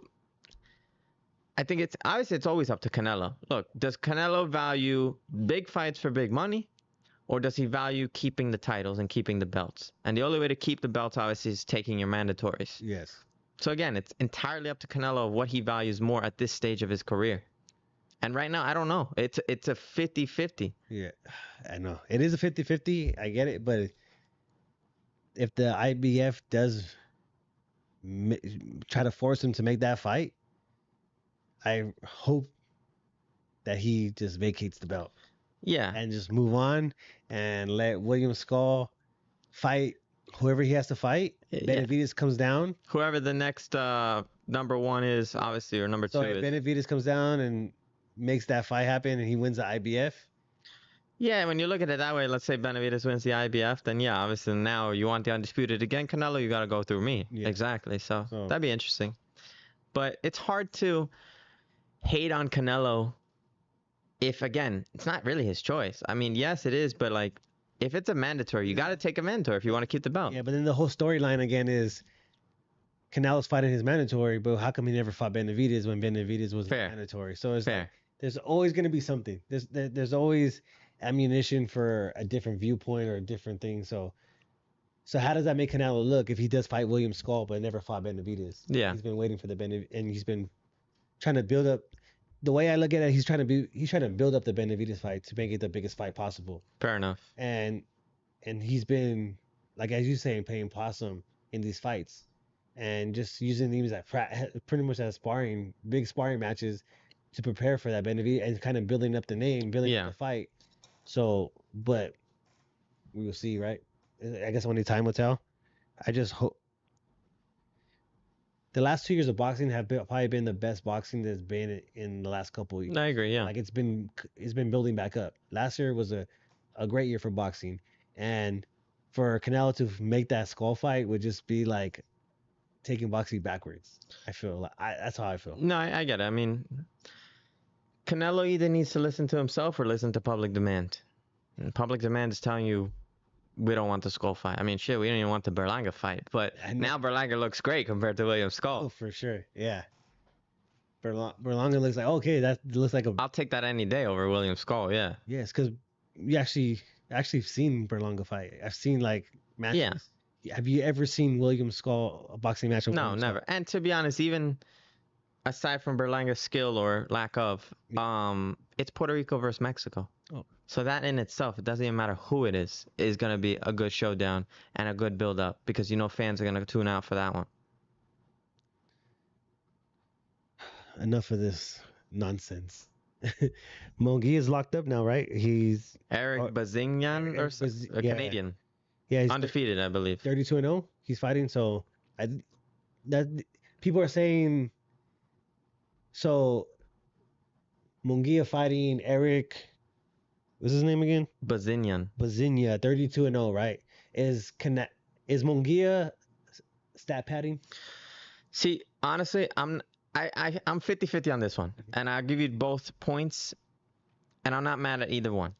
I think it's always up to Canelo. Look, does Canelo value big fights for big money, or does he value keeping the titles and keeping the belts? And the only way to keep the belts, obviously, is taking your mandatories. Yes. So again, it's entirely up to Canelo what he values more at this stage of his career. And right now, I don't know. It's a 50-50. Yeah, I know. It is a 50-50. I get it, but if the IBF does try to force him to make that fight, I hope that he just vacates the belt. Yeah. And just move on and let William Skull fight whoever he has to fight. Benavidez comes down. Whoever the next number one is, obviously, or number So two if is. Benavidez comes down and makes that fight happen and he wins the IBF. Yeah, when you look at it that way, let's say Benavidez wins the IBF, then yeah, obviously now you want the undisputed again, Canelo, you got to go through me. Yeah. Exactly. So that'd be interesting. But it's hard to hate on Canelo if, again, it's not really his choice. I mean, yes, it is, but like, if it's a mandatory, you got to take a mandatory if you want to keep the belt. Yeah, but then the whole storyline again is Canelo's fighting his mandatory, but how come he never fought Benavidez when Benavidez was mandatory? So it's Fair. like, there's always going to be something. There's always, ammunition for a different viewpoint or a different thing. So how does that make Canelo look if he does fight William Skull but never fought Benavidez? Yeah. He's been waiting for the and he's been trying to build up. The way I look at it, he's trying to build up the Benavidez fight to make it the biggest fight possible. Fair enough. And he's been, like as you saying, playing possum in these fights and just using these as pretty much as big sparring matches to prepare for that Benavidez and kind of building up the name, building up the fight. So, but we will see, right? I guess only time will tell. I just hope. The last 2 years of boxing have probably been the best boxing that's been in the last couple of years. I agree. Yeah. Like it's been building back up. Last year was a great year for boxing, and for Canelo to make that skull fight would just be like taking boxing backwards. I feel like that's how I feel. No, I get it. I mean, Canelo either needs to listen to himself or listen to public demand. And public demand is telling you we don't want the Skull fight. I mean, shit, we don't even want the Berlanga fight. But now Berlanga looks great compared to William Skull. Oh, for sure. Yeah. Berlanga looks like, okay, that looks like a... I'll take that any day over William Skull, yeah. Yes, because you actually seen Berlanga fight. I've seen, like, matches. Yeah. Have you ever seen William Skull, a boxing match? No, never. And to be honest, even aside from Berlanga's skill or lack of, it's Puerto Rico versus Mexico. Oh. So that in itself, it doesn't even matter who it is going to be a good showdown and a good build-up because fans are going to tune out for that one. Enough of this nonsense. Mongi is locked up now, right? He's... Eric Bazignan or a Canadian. Yeah, he's undefeated, I believe. 32-0. He's fighting, so that people are saying... So, Munguia fighting Eric... What's his name again? Bazignan. 32-0, right? Is Munguia stat padding? See, honestly, I'm 50-50 on this one, and I'll give you both points, and I'm not mad at either one.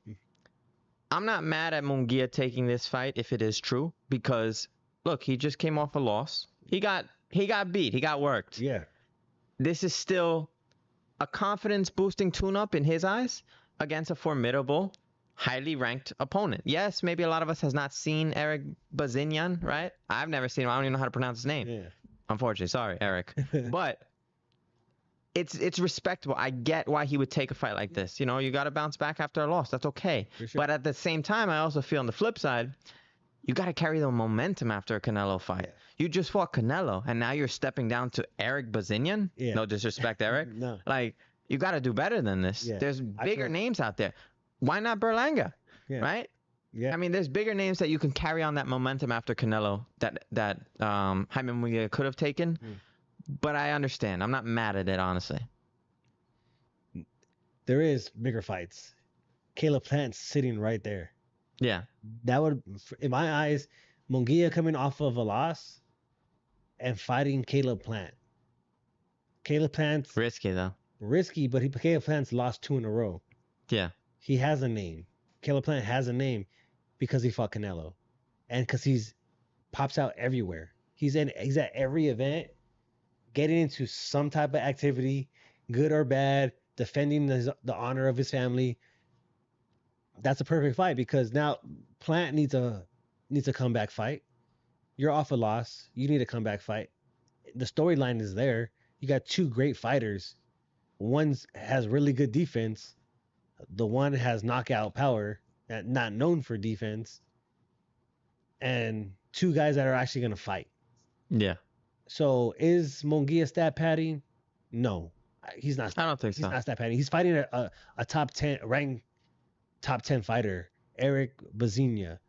I'm not mad at Munguia taking this fight if it is true, because look, he just came off a loss. He got beat. He got worked. Yeah. This is still a confidence-boosting tune-up in his eyes against a formidable, highly ranked opponent. Yes, maybe a lot of us has not seen Eric Bazignan, right? I've never seen him. I don't even know how to pronounce his name. Yeah. Unfortunately, sorry, Eric. But it's respectable. I get why he would take a fight like this. You got to bounce back after a loss. That's okay. For sure. But at the same time, I also feel on the flip side, you got to carry the momentum after a Canelo fight. Yeah. You just fought Canelo, and now you're stepping down to Eric Bazignan. Yeah. No disrespect, Eric. No. Like, you got to do better than this. Yeah. There's bigger names out there. Why not Berlanga? Yeah. Right? Yeah. I mean, there's bigger names that you can carry on that momentum after Canelo that Jaime Munguia could have taken. But I understand. I'm not mad at it, honestly. There is bigger fights. Caleb Plant's sitting right there. Yeah. That would, in my eyes, Munguia coming off of a loss and fighting Caleb Plant. Caleb Plant's risky, though. Risky, but Caleb Plant's lost 2 in a row. Yeah. He has a name. Caleb Plant has a name because he fought Canelo. And because he's pops out everywhere. He's at every event, getting into some type of activity, good or bad, defending the honor of his family. That's a perfect fight because now Plant needs a comeback fight. You're off a loss. You need a comeback fight. The storyline is there. You got 2 great fighters. One has really good defense. The one has knockout power, not known for defense. And 2 guys that are actually going to fight. Yeah. So is Munguia stat padding? No, he's not. I don't think so. He's not stat padding. He's fighting a top 10 ranked top 10 fighter, Eric Bazignan.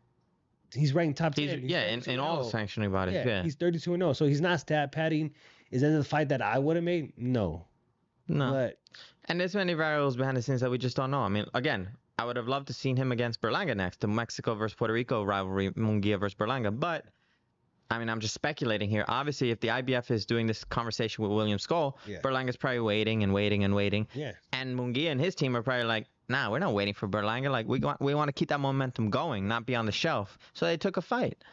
He's ranked top 10. In all sanctioning bodies. Yeah. He's 32-0. So he's not stat padding. Is that the fight that I would have made? No. But and there's many variables behind the scenes that we just don't know. I mean, again, I would have loved to seen him against Berlanga next, the Mexico versus Puerto Rico rivalry, Munguia versus Berlanga. But I mean, I'm just speculating here. Obviously, if the IBF is doing this conversation with William Skull, Berlanga's probably waiting and waiting and waiting. Yeah. And Munguia and his team are probably like, nah, we're not waiting for Berlanga. Like, we want to keep that momentum going, not be on the shelf. So they took a fight.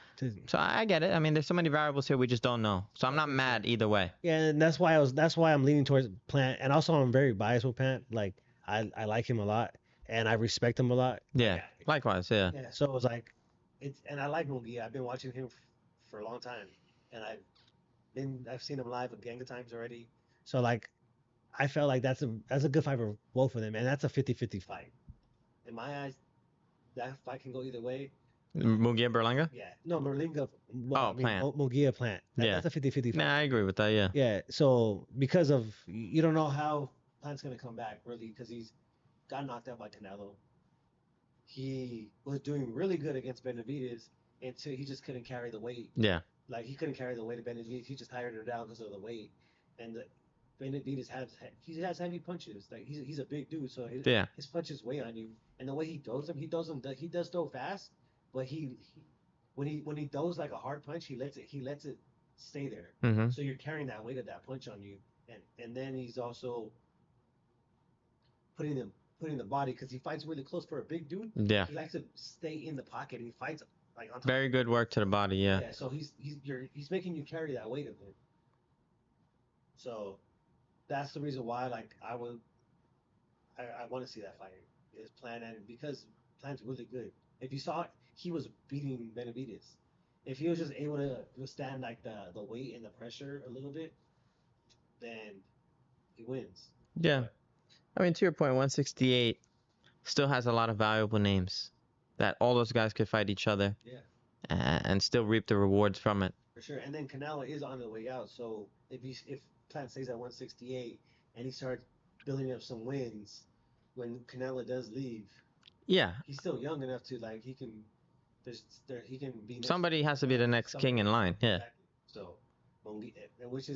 So I get it. I mean, there's so many variables here we just don't know. So I'm not mad either way. Yeah, and that's why I'm leaning towards Plant, and also I'm very biased with Plant. Like I like him a lot, and I respect him a lot. Yeah. Likewise. Yeah. Yeah, so it was like, and I like Munguia. I've been watching him for a long time, and I've seen him live a gang of times already. So like, I felt like that's a good fight for both of them, and that's a 50-50 fight. In my eyes, that fight can go either way. Mugia Berlanga? Yeah, no, Merlinga, well, Oh, Plant. Munguia Plant. Yeah. That's a 50-50 fight. Nah, I agree with that. Yeah. Yeah, so because of you don't know how Plant's gonna come back really because he's got knocked out by Canelo. He was doing really good against Benavidez until he just couldn't carry the weight. Yeah. Like he couldn't carry the weight of Benavidez. He just tired her down because of the weight. And Benavidez has heavy punches. Like he's a big dude, so Yeah. his punches weigh on you. And the way he throws them, he does throw fast, but when he throws like a hard punch, he lets it stay there. Mm-hmm. So you're carrying that weight of that punch on you, and then he's also putting the body because he fights really close for a big dude. Yeah. He likes to stay in the pocket. And he fights like on top. Very good work to the body. Yeah. Yeah. So he's making you carry that weight of him. So that's the reason why like I want to see that fight. Is Plan and because Plan's really good. If you saw it, he was beating Benavidez. If he was just able to withstand like the weight and the pressure a little bit, then he wins. Yeah. I mean, to your point, 168 still has a lot of valuable names that all those guys could fight each other. Yeah. And still reap the rewards from it. For sure. And then Canelo is on the way out. So if Plant stays at 168 and he starts building up some wins when Canelo does leave, yeah, he's still young enough to like he can be somebody has to be the next king in line. Yeah. Exactly. So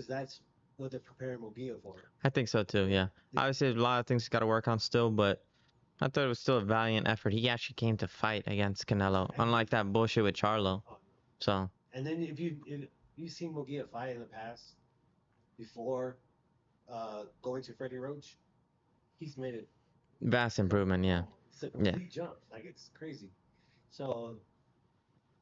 that's what they're preparing Munguia for. I think so too. Yeah. Obviously, a lot of things got to work on still, but I thought it was still a valiant effort. He actually came to fight against Canelo, unlike that bullshit with Charlo. So. And then if you've seen Munguia fight in the past before going to Freddie Roach, he's made it vast improvement. Yeah. It's a complete jump. Like it's crazy. So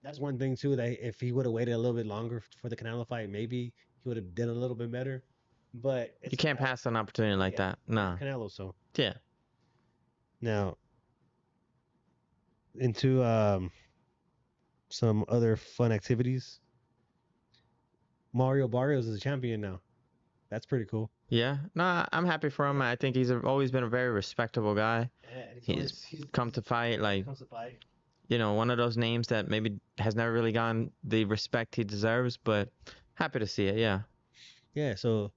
that's one thing too. That if he would have waited a little bit longer for the Canelo fight, maybe he would have done a little bit better. But you can't pass an opportunity like that. No. Canelo. So yeah. Now into some other fun activities. Mario Barrios is a champion now. That's pretty cool. Yeah, no, I'm happy for him. I think he's always been a very respectable guy. Yeah, he's come to fight like, you know, one of those names that maybe has never really gotten the respect he deserves, but happy to see it. Yeah. Yeah. So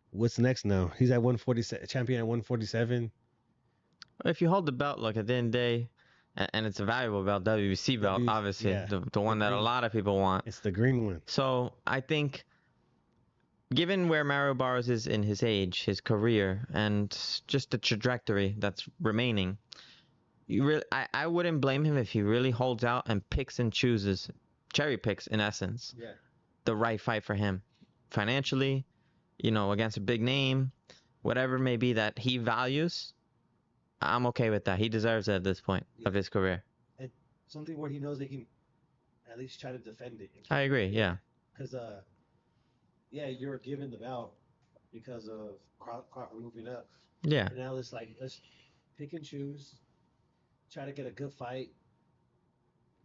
what's next now? He's at 147, champion at 147. If you hold the belt, look, at the end of the day, and it's a valuable belt, WBC belt, obviously, the one that a lot of people want. It's the green one. So I think, given where Mario Barrios is in his age, his career, and just the trajectory that's remaining, I wouldn't blame him if he really holds out and picks and chooses, cherry picks in essence, the right fight for him, financially, you know, against a big name, whatever it may be that he values. I'm okay with that. He deserves it at this point of his career. And something where he knows they can at least try to defend it. I agree. Yeah. Because you're given the belt because of Crawford moving up. Yeah. And now let's pick and choose, try to get a good fight,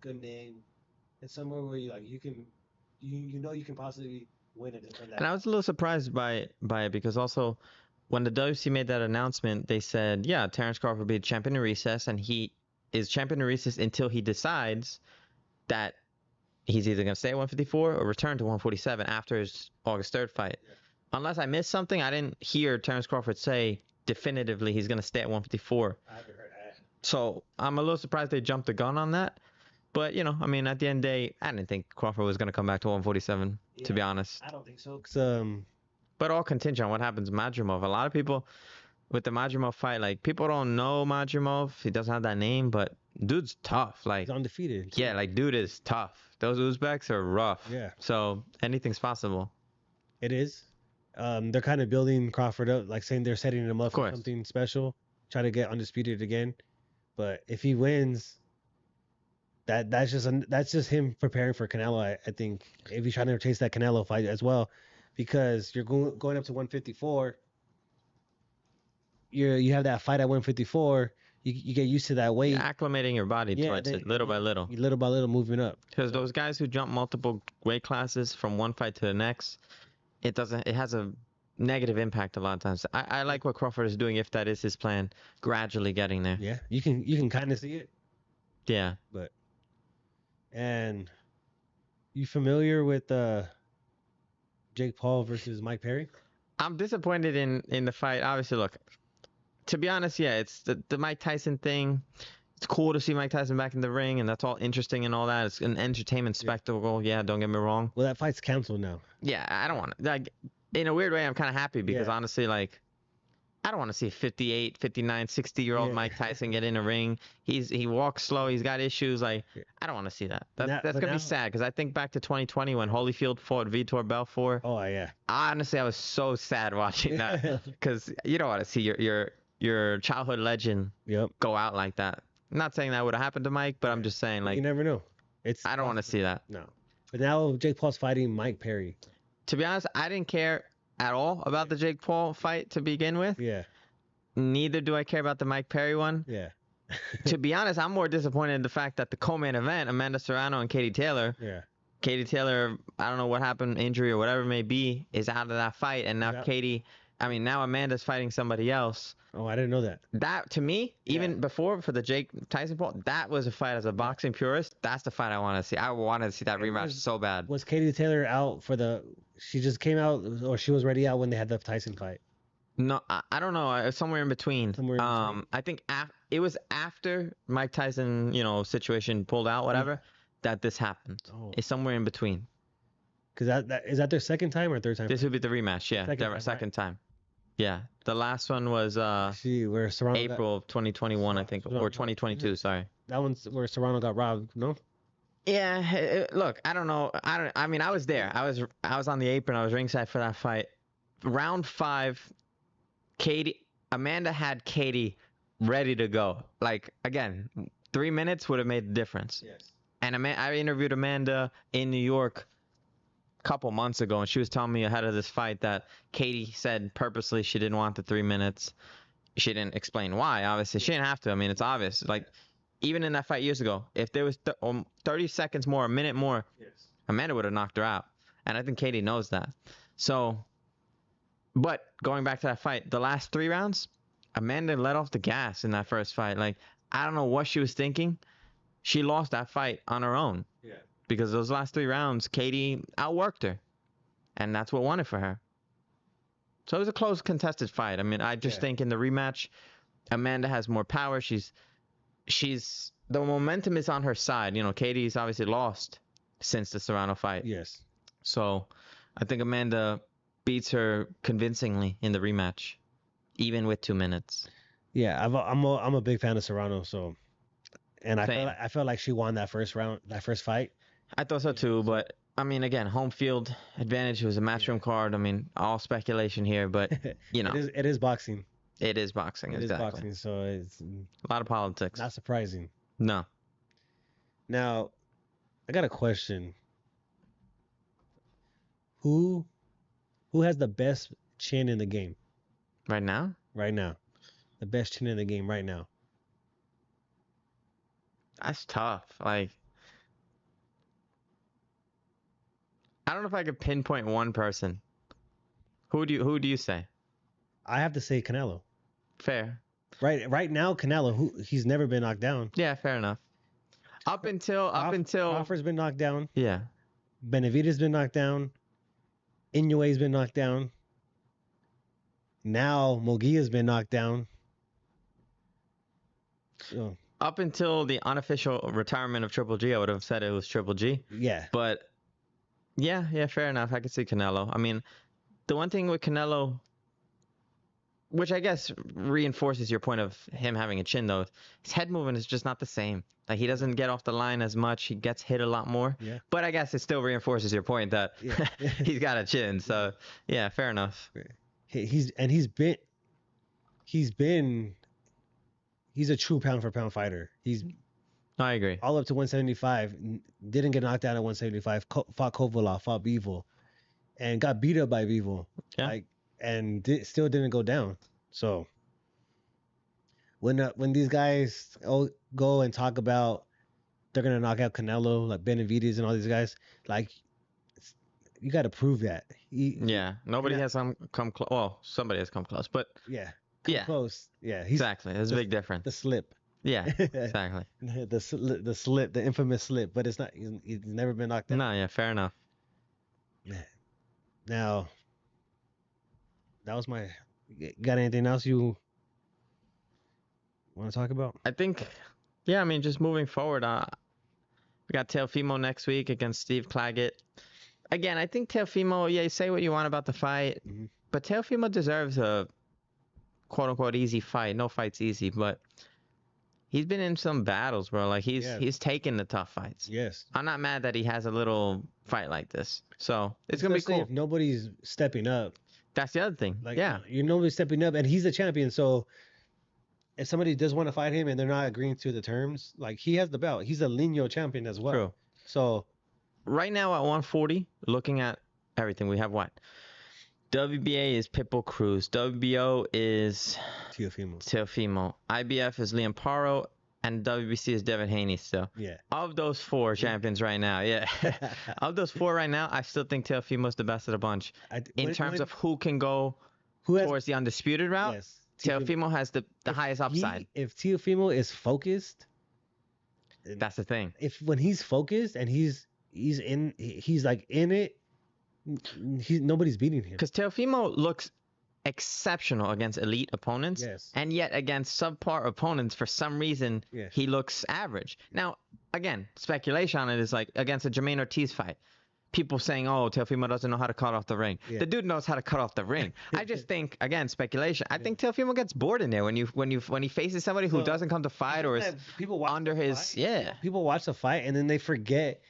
good name, and somewhere where you can possibly win and defend that. And I was a little surprised by it because also when the WC made that announcement, they said, yeah, Terrence Crawford will be champion in recess, and he is champion in recess until he decides that he's either going to stay at 154 or return to 147 after his August 3rd fight. Yeah. Unless I missed something, I didn't hear Terrence Crawford say definitively he's going to stay at 154. I haven't heard that. So I'm a little surprised they jumped the gun on that. But, you know, I mean, at the end of the day, I didn't think Crawford was going to come back to 147, to be honest. I don't think so. But all contingent on what happens to Madrimov. A lot of people with the Madrimov fight, like, people don't know Madrimov. He doesn't have that name, but dude's tough. Like, he's undefeated. Yeah, like, dude is tough. Those Uzbeks are rough. Yeah. So anything's possible. It is. They're kind of building Crawford up, like saying they're setting him up for something special, try to get undisputed again. But if he wins, that's just him preparing for Canelo. I think if he's trying to chase that Canelo fight as well, because you're going up to 154. You have that fight at 154. you get used to that weight. You're acclimating your body Yeah, towards they- it little by little. Little by little moving up. Because those guys who jump multiple weight classes from one fight to the next, it has a negative impact a lot of times. I like what Crawford is doing if that is his plan, gradually getting there. Yeah, you can kind of see it. Yeah. And you familiar with Jake Paul versus Mike Perry? I'm disappointed in the fight. Obviously, look, to be honest, yeah, it's the Mike Tyson thing. It's cool to see Mike Tyson back in the ring, and that's all interesting and all that. It's an entertainment spectacle. Yeah, don't get me wrong. Well, that fight's canceled now. Yeah, I don't want to. Like, in a weird way, I'm kind of happy because Yeah. honestly, like, I don't want to see 58, 59, 60-year-old Yeah. Mike Tyson get in a ring. He walks slow. He's got issues. Like, I don't want to see that. That's But gonna now- be sad because I think back to 2020 when Holyfield fought Vitor Belfort. Oh yeah. Honestly, I was so sad watching that because you don't want to see your childhood legend Yep. go out like that. I'm not saying that would have happened to Mike, but I'm just saying, like, You never know. I don't want to see that. No. But now Jake Paul's fighting Mike Perry. To be honest, I didn't care at all about the Jake Paul fight to begin with. Yeah. Neither do I care about the Mike Perry one. Yeah. To be honest, I'm more disappointed in the fact that the co-main event, Amanda Serrano and Katie Taylor, Yeah. Katie Taylor, I don't know what happened, injury or whatever it may be, is out of that fight. And now now Amanda's fighting somebody else. Oh, I didn't know that. That, to me, even Yeah. before for the Jake Tyson Paul, that was a fight as a boxing purist. That's the fight I want to see. I wanted to see that rematch so bad. Was Katie Taylor out for the? She just came out, or she was already out when they had the Tyson fight? No, I don't know. It was somewhere in between. Somewhere in between. I think it was after Mike Tyson, situation pulled out, whatever, that this happened. Oh. It's somewhere in between. Because is that their second time or third time? This would be the rematch, yeah. Second Their time, right? second time. Yeah. The last one was Where Serrano April of 2021, I think, or 2022, sorry. that one's where Serrano got robbed. No. Yeah, look, I don't know. I mean, I was there. I was on the apron. I was ringside for that fight. Round 5, Amanda had Katie ready to go. Like, again, 3 minutes would have made the difference. Yes. And I interviewed Amanda in New York a couple months ago, and she was telling me ahead of this fight that Katie said purposely she didn't want the 3 minutes. She didn't explain why. Obviously, she didn't have to. I mean, it's obvious. Like, even in that fight years ago, if there was 30 seconds more, a minute more, Yes. Amanda would have knocked her out. And I think Katie knows that. So, but going back to that fight, the last 3 rounds, Amanda let off the gas in that first fight. Like, I don't know what she was thinking. She lost that fight on her own. Yeah. Because those last 3 rounds, Katie outworked her. And that's what won it for her. So it was a close contested fight. I mean, I just think in the rematch, Amanda has more power. She's the momentum is on her side. Katie's obviously lost since the Serrano fight. Yes. So I think Amanda beats her convincingly in the rematch, even with 2 minutes. Yeah, I'm a big fan of Serrano. So, and Same. I felt like she won that first fight. I thought so too, but I mean, again, home field advantage. It was a matchroom card. I mean, all speculation here, but it is boxing. it is boxing. It is Exactly. boxing, so it's A lot of politics. not surprising. No. Now, I got a question. Who has the best chin in the game Right now? right now? The best chin in the game right now. That's tough. Like, I don't know if I could pinpoint one person. Who do you say? I have to say Canelo. Fair. Right now, Canelo. He's never been knocked down. Yeah, fair enough. Up until Crawford's been knocked down. yeah. Benavidez been knocked down. Inoue's been knocked down. Now Mogia's been knocked down. So Up until the unofficial retirement of Triple G, I would have said it was Triple G. yeah, But yeah, fair enough. I could see Canelo. I mean, the one thing with Canelo, which I guess reinforces your point of him having a chin, though, his head movement is just not the same. Like, he doesn't get off the line as much. He gets hit a lot more. Yeah. But I guess it still reinforces your point that Yeah. he's got a chin. So yeah, fair enough. he's a true pound for pound fighter. He's I agree. all up to 175. Didn't get knocked down at 175. Fought Kovalov, fought Bivol, and got beat up by Bivol. Yeah. Still didn't go down. So, when these guys go and talk about they're gonna knock out Canelo, like Benavidez and all these guys, like you got to prove that. Yeah, nobody not- has come close. Well, somebody has come close, but Yeah, yeah, close. Yeah, exactly. There's a the- big difference. the slip. Yeah, exactly. The slip, the infamous slip, but it's not. He's never been knocked out. No, yeah, fair enough. Now, that was my. Got anything else you want to talk about? I think, yeah, I mean, just moving forward, we got Teofimo next week against Steve Claggett. Again, I think Teofimo, yeah, you say what you want about the fight, Mhm. but Teofimo deserves a quote unquote easy fight. No fight's easy, but he's been in some battles, bro. Like he's taken the tough fights. Yes. I'm not mad that he has a little fight like this. So it's gonna be Especially cool. if nobody's stepping up. That's the other thing. Like, yeah. you're nobody's stepping up, and he's the champion. So if somebody does want to fight him and they're not agreeing to the terms, like he has the belt. He's a lineal champion as well. True. So Right now at 140, looking at everything, we have what? WBA is Pitbull Cruz. WBO is Teofimo. Teofimo. IBF is Liam Paro. And WBC is Devin Haney still. Yeah. Of those four champions right now, yeah. Of those four right now, I still think Teofimo's the best of the bunch. In terms of who can go who has towards the undisputed route, yes, Teofimo has the highest upside. If Teofimo is focused, That's the thing. if when he's focused and he's like in it, nobody's beating him. Because Teofimo looks exceptional against elite opponents, Yes. and yet against subpar opponents, for some reason, Yes. he looks average. Now, again, speculation on it is like against a Jermaine Ortiz fight. People saying, "Oh, Teofimo doesn't know how to cut off the ring." Yeah. The dude knows how to cut off the ring. I just think, again, speculation. I think Teofimo gets bored in there when he faces somebody who So, doesn't come to fight or is people watch under the his fight, yeah. People watch the fight and then they forget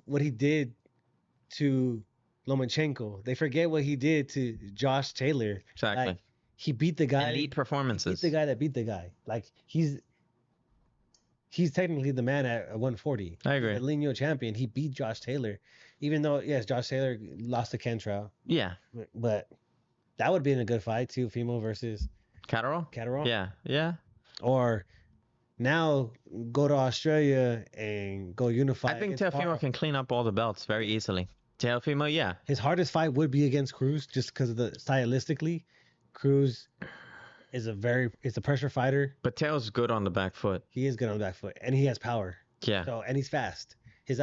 what he did to Lomachenko. They forget what he did to Josh Taylor. Exactly. Like, he beat the guy. Elite He beat performances. the guy that beat the guy. Like he's technically the man at 140. I agree. The lineal champion. He beat Josh Taylor, even though yes, Josh Taylor lost to Kentrow, Yeah. but that would be in a good fight too. Fimo versus Catterall? Catterall. Yeah. Yeah. Or now go to Australia and go unify. I think against Teofimo Paro. can clean up all the belts very easily. Teofimo, yeah. His hardest fight would be against Cruz, just because of the stylistically. Cruz is a pressure fighter. But Teo's good on the back foot. He is good on the back foot, and he has power. Yeah. So and he's fast. His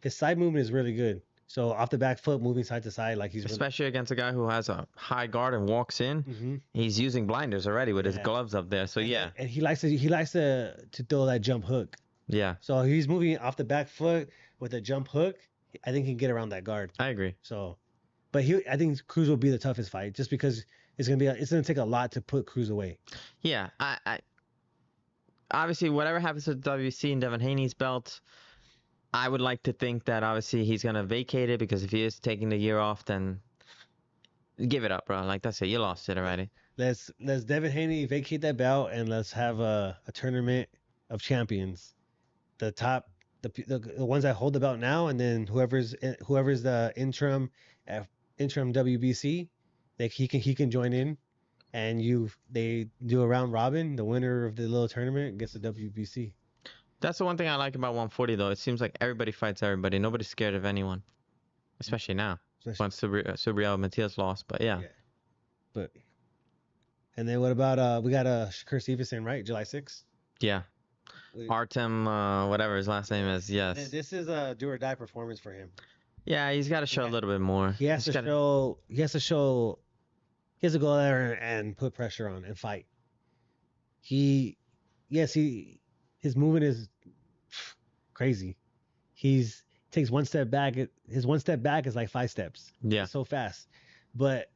side movement is really good. So off the back foot, moving side to side, like he's really, Especially against a guy who has a high guard and walks in. Mhm. He's using blinders already with his Yeah. gloves up there. So yeah. And he likes to throw that jump hook. Yeah. So he's moving off the back foot with a jump hook. I think he can get around that guard. I agree. So, but I think Cruz will be the toughest fight, just because it's gonna take a lot to put Cruz away. Yeah. I obviously whatever happens with WC and Devin Haney's belt, I would like to think that obviously he's gonna vacate it, because if he is taking the year off, then give it up, bro. Like that's it. You lost it already. Let's Devin Haney vacate that belt and let's have a tournament of champions. The top, the ones that hold the belt now, and then whoever's the interim WBC, like he can join in, and they do a round robin. The winner of the little tournament gets the WBC. That's the one thing I like about 140 though. It seems like everybody fights everybody. Nobody's scared of anyone, especially now. Once Subriel Matias lost, but yeah. But and then what about we got Shakur Stevenson, right? July 6th. Yeah. Artem, whatever his last name is, yes. This is a do or die performance for him. Yeah, he's got to show a little bit more. He has to show. He has to go there and put pressure on and fight. His movement is crazy. He's takes one step back. His one step back is like 5 steps. Yeah. It's so fast, but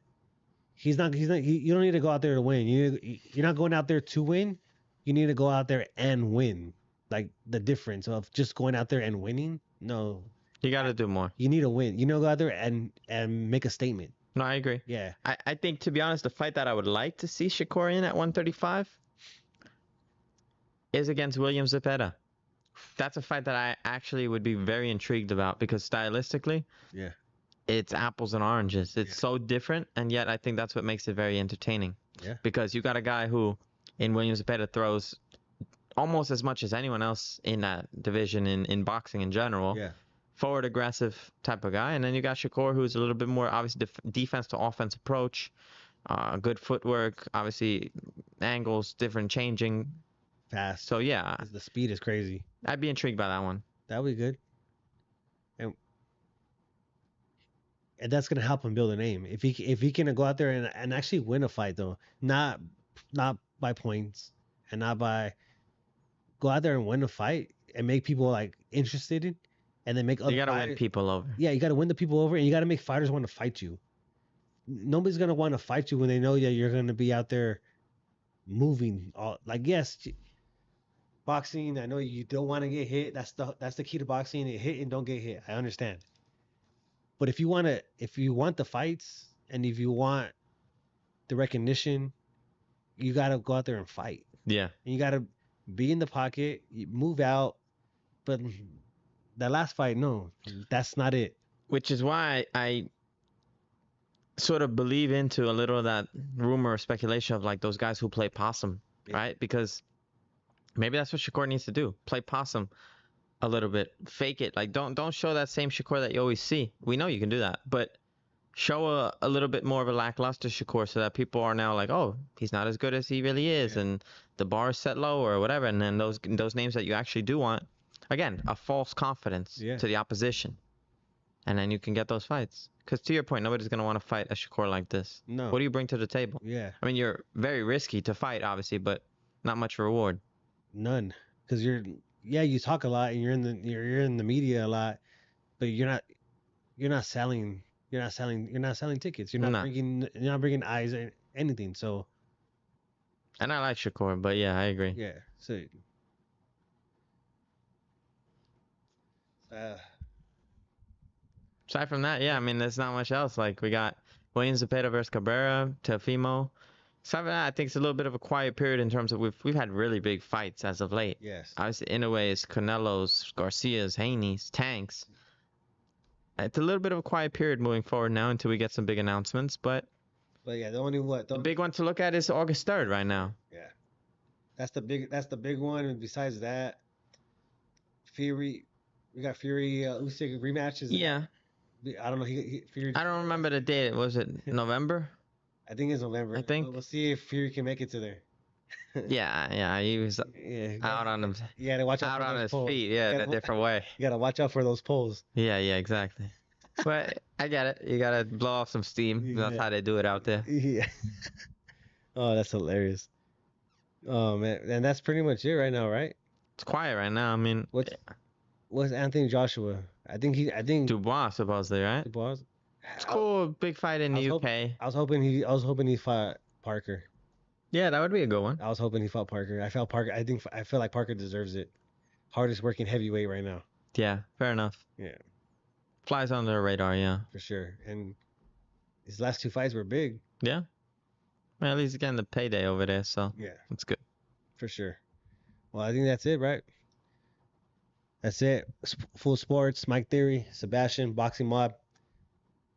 he's not. You don't need to go out there to win. You're not going out there to win. You need to go out there and win. Like the difference of just going out there and winning. No, You got to do more. you need to win. You know, go out there and make a statement. No, I agree. Yeah. I think, to be honest, the fight that I would like to see Shakur in at 135 is against William Zepeda. That's a fight that I actually would be very intrigued about, because stylistically, Yeah. it's apples and oranges. It's Yeah. so different, and yet I think that's what makes it very entertaining. Yeah. Because you got a guy who And Williams Zepeda throws almost as much as anyone else in that division in boxing in general. Yeah. Forward aggressive type of guy. And then you got Shakur, who's a little bit more obviously defense to offense approach, good footwork, obviously angles, different changing. Fast. So yeah, The speed is crazy. I'd be intrigued by that one. That'll be good. And that's gonna help him build a name. If he can go out there and actually win a fight though, not by points and not by go out there and win a fight and make people like interested in, and then make other You gotta fighters, win people over. Yeah, you gotta win the people over, and you gotta make fighters want to fight you. Nobody's gonna want to fight you when they know that you're gonna be out there moving. All like yes, boxing. I know you don't want to get hit. That's the key to boxing. Hit and don't get hit. I understand. But if you want the fights and if you want the recognition, you gotta go out there and fight. Yeah. And you gotta be in the pocket, you move out. But that last fight, no, that's not it. Which is why I sort of believe into a little of that rumor or speculation of like those guys who play possum, right? Because maybe that's what Shakur needs to do. Play possum a little bit. Fake it. Like don't show that same Shakur that you always see. We know you can do that. But show a little bit more of a lackluster Shakur so that people are now like, oh, he's not as good as he really is, and the bar is set low or whatever. And then those names that you actually do want, again, a false confidence to the opposition. And then you can get those fights. Because to your point, nobody's going to want to fight a Shakur like this. No. What do you bring to the table? Yeah. I mean, you're very risky to fight, obviously, but not much reward. None. Because you talk a lot and you're in the media a lot, but you're not selling tickets. You're not bringing eyes or anything. So. And I like Shakur, but yeah, I agree. Yeah. So. Aside from that, yeah, I mean, there's not much else. Like, we got Williams Zepeda versus Cabrera, Teofimo. Aside from that, I think it's a little bit of a quiet period in terms of we've had really big fights as of late. Yes. Obviously, Inoue's, Canelo's, Garcia's, Haney's, Tanks. It's a little bit of a quiet period moving forward now until we get some big announcements. But yeah, the big one to look at is August 3rd right now. Yeah. That's the big one. And besides that, Fury, we got Fury Usyk rematches. Yeah. I don't know. Fury. I don't remember the date. Was it November? I think it's November. I think. We'll see if Fury can make it to there. Yeah. He was out on him. You gotta watch out out for on those his poles. feet. Yeah, in a different way. You gotta watch out for those poles. Yeah, exactly. But I get it. You gotta blow off some steam. That's how they do it out there. Yeah. Oh, that's hilarious. Oh man, and that's pretty much it right now, right? It's quiet right now. I mean, what's Anthony Joshua? I think Dubois supposedly, right? Dubois. It's cool. Big fight in the UK. I was hoping he fought Parker. Yeah, that would be a good one. I was hoping he fought Parker. I feel like Parker deserves it. Hardest working heavyweight right now. Yeah, fair enough. Yeah. Flies under the radar, yeah. For sure. And his last two fights were big. Yeah. Well, at least getting the payday over there, so yeah, that's good. For sure. Well, I think that's it, right? That's it. Full Sports, Mike Theory, Sebastian, Boxing Mob.